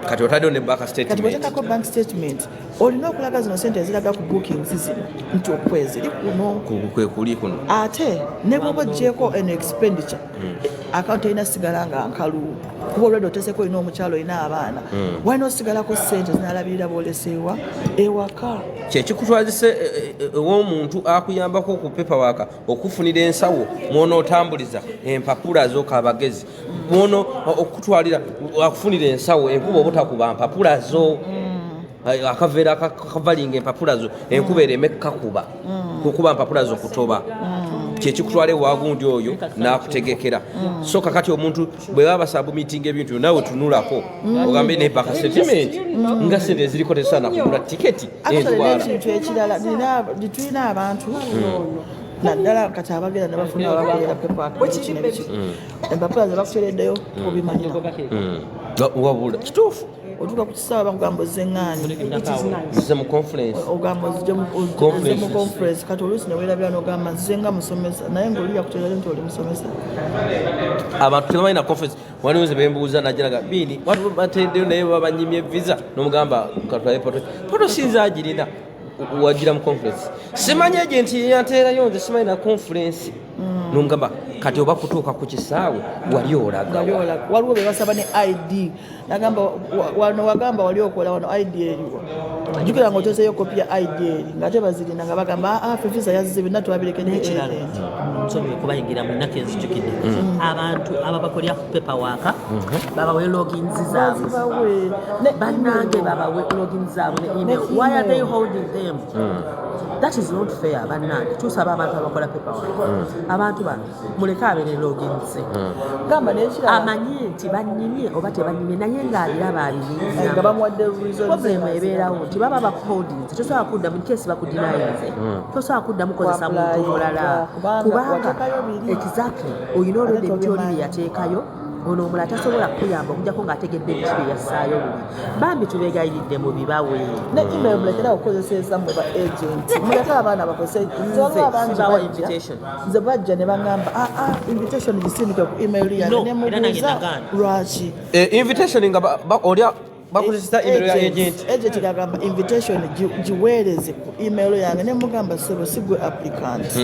kati otaddewo ne bank statement kati bwetekako bank statement olina okulaga zino sente eziraga ku bookings zino nti okwezi eri kuno kwe kuli kuno ate ne bwoba oggyeko eno expenditure akawunti erina sigala nga nkalu kuba olwedde oteseko olina omukyalo olina abaana walina osigalako sente zinalabirira bwoleseewa ewaka kyekikutwazise ew'omuntu akuyambako ku paperwork okufunira ensawo mw'onootambuliza empapula z'oka abagezi mw'ono okutwalira akufunira ensawo enkuba obutakuba mpapula zo akaveera akavalinga empapula zo enkuba ereme kakuba kukuba mpapula zo kutoba kyekikutwala ewagundi oyo n'akutegekera so kakati omuntu bwe baba basabumiitinga ebintu naawe tunulako ogambe ne bank statement nga sente eziriko tesaana kugula tiketi entwala ekintu ekirala tulina abantu naddala kati abagenda ne bafuna ababeera pepakinebiki empapula ze bakutereddeyo obimanyira wabula kituufu otuuka ku kisaawe bakugamba ozzeŋŋaani zize mu conference ogamba ozze mu conference kati oluusi ne weerabira n'ogamba nzize nga musomesa naye ng'oli yakuteerera nti oli musomesa abantu tebamalina conference waliwo ze bembuuza najiraga bini watu bateddeyo naye babanyimye visa n'omugamba katwale poto sinza agirina wagira mu conference simanyi agenti yateerayo nze simanyi na conference n'omugamba kati oba kutuuka ku kisaawe wali olaga waliwo be basaba ne ID nagamba wano wagamba wali okola wano ID eriwo jukira nga otezeeyo kopi ya ID eri ng'ate bazirina nga bagamba visa yazze byonna tubabireke n'ekirala nsonyiwe kubayingira mu nnaku enzijukidde abantu ababakolera ku paperwork babawe logins zaabwe bannange babawe logins zaabwe ne email why are they holding them that is not fair bannange tusaba abantu abakola paperwork abantu bano muleke abeere logins gamba n'ekirala amanye nti banyimye oba tebanyimye naye ng'aliraba aliniza nga bamuwadde problem ebeerawo nti baba bakuholdings tosobola kuddamu nkesi bakudinayinze tosobola kuddamu kozesa muntu mulala kubanga exactly olina olwedde ebiti oli bye yateekayo ono omulala tasobola kukuyamba okujjako ng'ategedde ebiti bye yassaayo buli bambi tubeegayiridde mu bibawe ne email mulekera okukozesa mmwe ba agent muleke abaana bakozese nze bajja ne baŋŋamba invitation gisindike ku email yange ne mubuuza lwaki invitation nga olya bakozesa email ya agent gagamba invitation giweereze ku email yange ne mugamba sebo sigwe applicant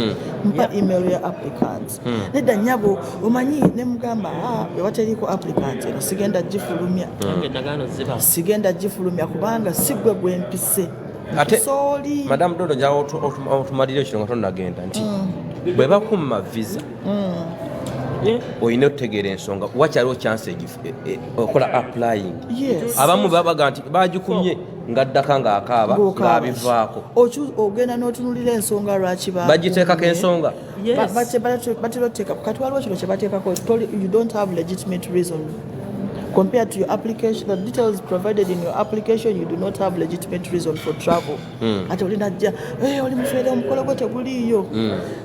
mpa email ya applicant nedda nnyabo omanyi ne mugamba ewateriko applicant eno sigenda gifulumya kubanga sigwe gwempise ate madamu dodo njawo otumalire ekiro nga tonnagenda nti bwe bakumma visa olina okutegeera ensonga wakyaliwo chance okola applying abamu babaga nti bagikumye ngaddaka ng'akaaba ng'abivaako ogenda n'otunulira ensonga lwaki bagiteekako ensonga bateroteeka kati waliwo kino kye bateekako you don't have legitimate reason compared to your application, the details provided in your application, you do not have legitimate reason for travel. Ate olina jja oli mufeere omukolo gwo teguliiyo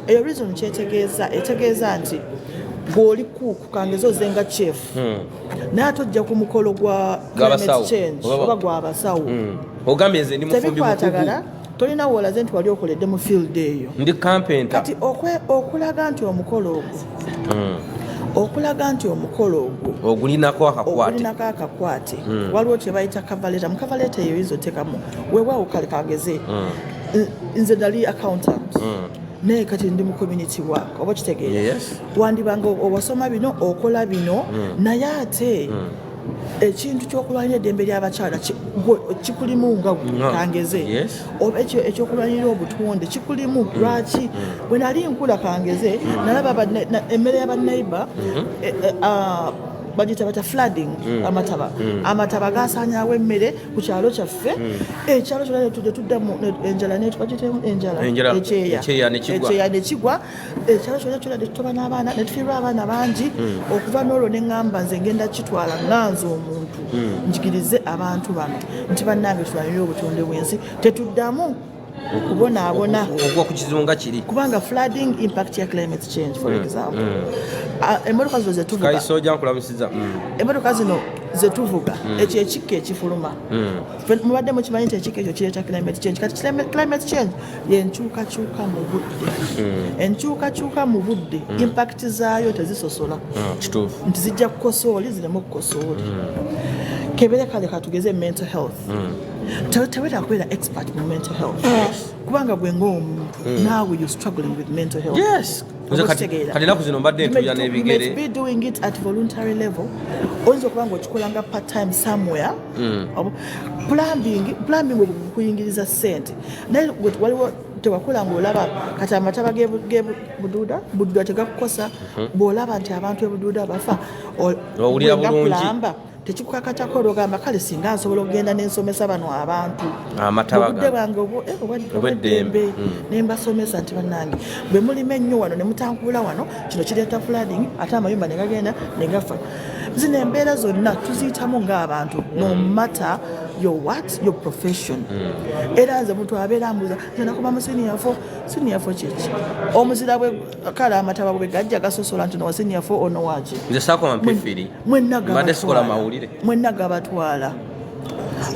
eyo reason kyetegeeza nti bw'oli kukangeza ozenga chief naye ate ojja ku mukolo gwa climate change oba gw'abasawo ogambye nze ndi mufumbi tebikwatagana tolina woolaze nti wali okoledde mu field eyo ndi campenta kati okulaga nti omukolo ogwo okulaga nti omukolo ogwo ogulinako akakwate waliwo kye bayita kavaleta mu kavaleta eyo yinza otekamu weewaawo kale kageze nze nali accountant naye kati ndi mu community work oba kitegeera wandibanga owasoma bino okola bino naye ate ekintu kyokulwanira eddembe ly'abakyala kikulimu nga kangeze oba ekyokulwanira obutonde kikulimu lwaki bwe nali nkula kangeze nalaba emmere y'abanneiba bagita bata flooding amataba gasanyawo emmere ku kyalo kyaffe ekyalo kyona tuddamu enjala ekyeya nekigwa ekyalo kyona netutoba n'abaana netufiirwa abaana bangi okuva n'olwo neŋŋamba nze ngenda kitwala nganze omuntu njigirize abantu bano nti bannange tulwanire obutonde bw'ensi tetuddamu okubonaabona ogwa ku kizibu nga kiri kubanga flooding impact ya climate change for example emmotoka zino zetuvuga kaisoja nkulamusiza emmotoka zino zetuvuga ekyo ekikka ekifuluma mubadde mukimanyi nti ekikka ekyo kireeta climate change kati climate change yenkyukakyuka mu budde enkyukakyuka mu budde impact zaayo tezisosola kituufu nti zijja kukosa oli zireme okukosa oli kebere kale katugeze mental health teweta kubeera expert mu mental health kubanga gwe ng'omuntu naawe you struggling with mental health kati naku zino mbadde ntuya n'ebigere be doing it at voluntary level oyinza okuba nga okikolanga part time somewhere plumbing okuyingiriza ssente naye waliwo tewakola ng'olaba kati amataba buduuda tegakukosa bw'olaba nti abantu ebuduuda bafa owulira bulungi tekikukakatako olwogamba kale singa nsobola okugenda n'ensomesa bano abantu obudde bwange obweddembe nembasomesa nti bannange bwe mulima ennyo wano ne mutankubula wano kino kireeta flooding ate amayumba ne gagenda ne gafa zino embeera zonna tuziyitamu ng'abantu no matter your profession era nze muntu abeera ambuuza nakuba mu siniyafo kyeki omuzira bwe kale amataba bwe gajja gasosola nti nowa siniyafo ono waki nze saakoma mpifiri mbadde sikola mawulire mwenna gabatwala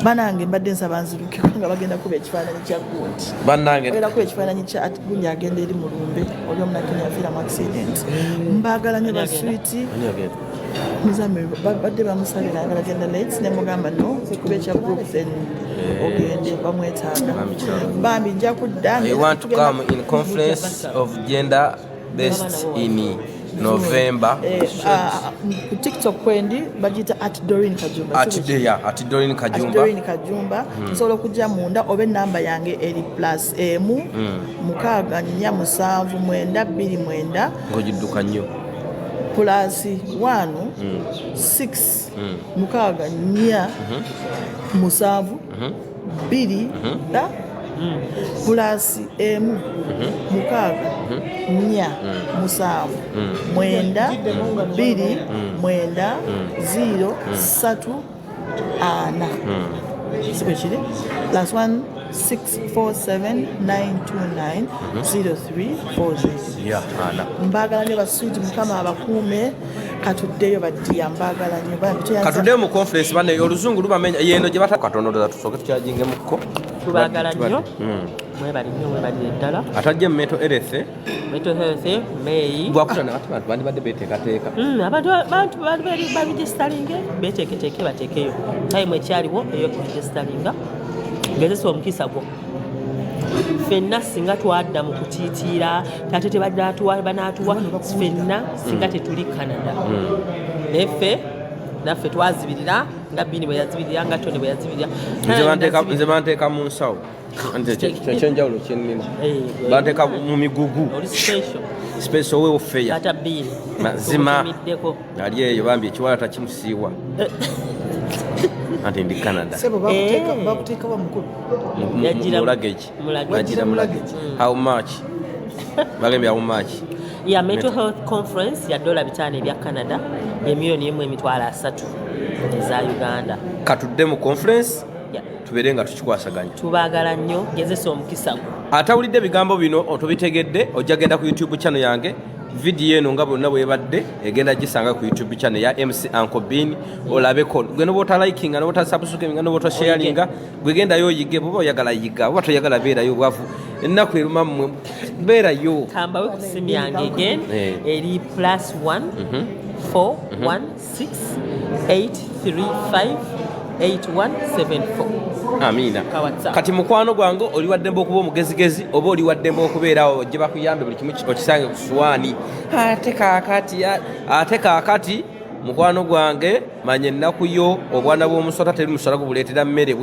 banange mbadde nsaba nziruke nga bagenda kuba ekifaananyi kya gundi bannange era kuba ekifaananyi kya gundi agenda eri mulumbe oli omunakenya yafiira mu accident mbaagala nnyo baswiti muzame badde bamusalira agala genda late nemugamba no kuba ekya group then ogende bamwetaaga bambi nja kudda I want to come in conference of gender based in November. Ku TikTok kwendi bagita at Doreen Kajumba. At Doreen Kajumba. Nsobola okujja munda oba enamba yange eri +1 mukaaga 4 7 9 2 9 ng'ogidduka nnyo +1 6 mukaaga 4 7 2 +1 mukaaga 4 7 9 2 9 0 3 4 sibe kiri +1 6 4 7 9 2 9 0 3 4 0 mbagala ne baswiti mukama abakuume katuddeyo baddiya mbagala nnyo katuddeyo mu conference bane oluzungu lubamenya yeno gye batakatondoza tusooke tukyajingemukko tubagala nnyo mwebali nnyo mwebalire ddala atajje mu mental health May bwakutana kati bantu bandibadde beteekateeka abantu babigisitalinge beteeketeeke bateekeyo time ekyaliwo ey'okubigisitalinga gezesa omukisa gwo ffenna singa twadda mu kutiitiira tate tebadde banaatuwa ffenna singa tetuli Canada naye ffe naffe twazibirira nga Bini bwe yazibirira nga Tony bwe yazibirira nze banteeka mu nsawo ekyenjawulo kyenina banteeka mu migugu special wewo feya ata Bini mazima ali eyo bambi ekiwala takimusiiwa anti ndi Canada bakuteeka bamukulu yagira mulagage how much bagambye how much ya mental health conference ya $500 ebya Canada $1,300,000 eza Uganda katudde mu conference tubeere nga tukikwasaganya tubaagala nnyo gezesa omukisa gwo atawulidde ebigambo bino otubitegedde ojja genda ku YouTube channel yange video eno nga bonna bwebadde egenda gisanga ku YouTube channel ya MC Uncle Bean olabeko gwe nobota liking nga nobota subscribe nga nobota sharing gwe genda yo yige bwo oyagala yiga bwo toyagala beera yo bwavu ennaku eruma mmwe beera yo kamba we kusimu yange again eri +1 416 835 8174. Amina. Kati mukwano gwange oli waddembe okuba omugezigezi oba oli waddembe okubeerawo gye bakuyambe buli kimu okisange ku ssuwaani. Ate kaakati mukwano gwange manya ennaku yo obwana bw'omusota teri musala gubuleetera mmere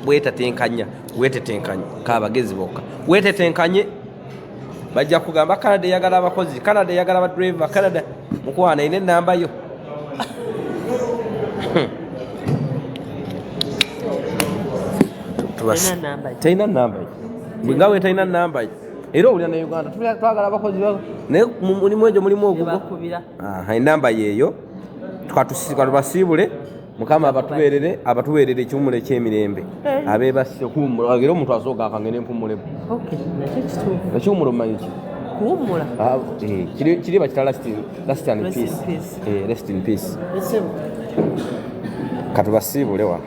bwetetenkanya kaabagezi bokka weetetenkanye bajja kugamba Canada eyagala abakozi, Canada eyagala abadriver, Canada mukwana ine ennamba yo. Talina nnamba ye bwenga we talina nnamba ye era owulira ne Uganda twagala abakozi naye mulimu egyo mulimu ogugo ennamba yeeyo tukatubasiibule Mukama abatuweerere ekiwummulo eky'emirembe abeebase kuwummula era omuntu asooka akangene empumulemu ekiwummulo mumanyi ki kuwummula kiri bakita rest in peace katubasiibule wano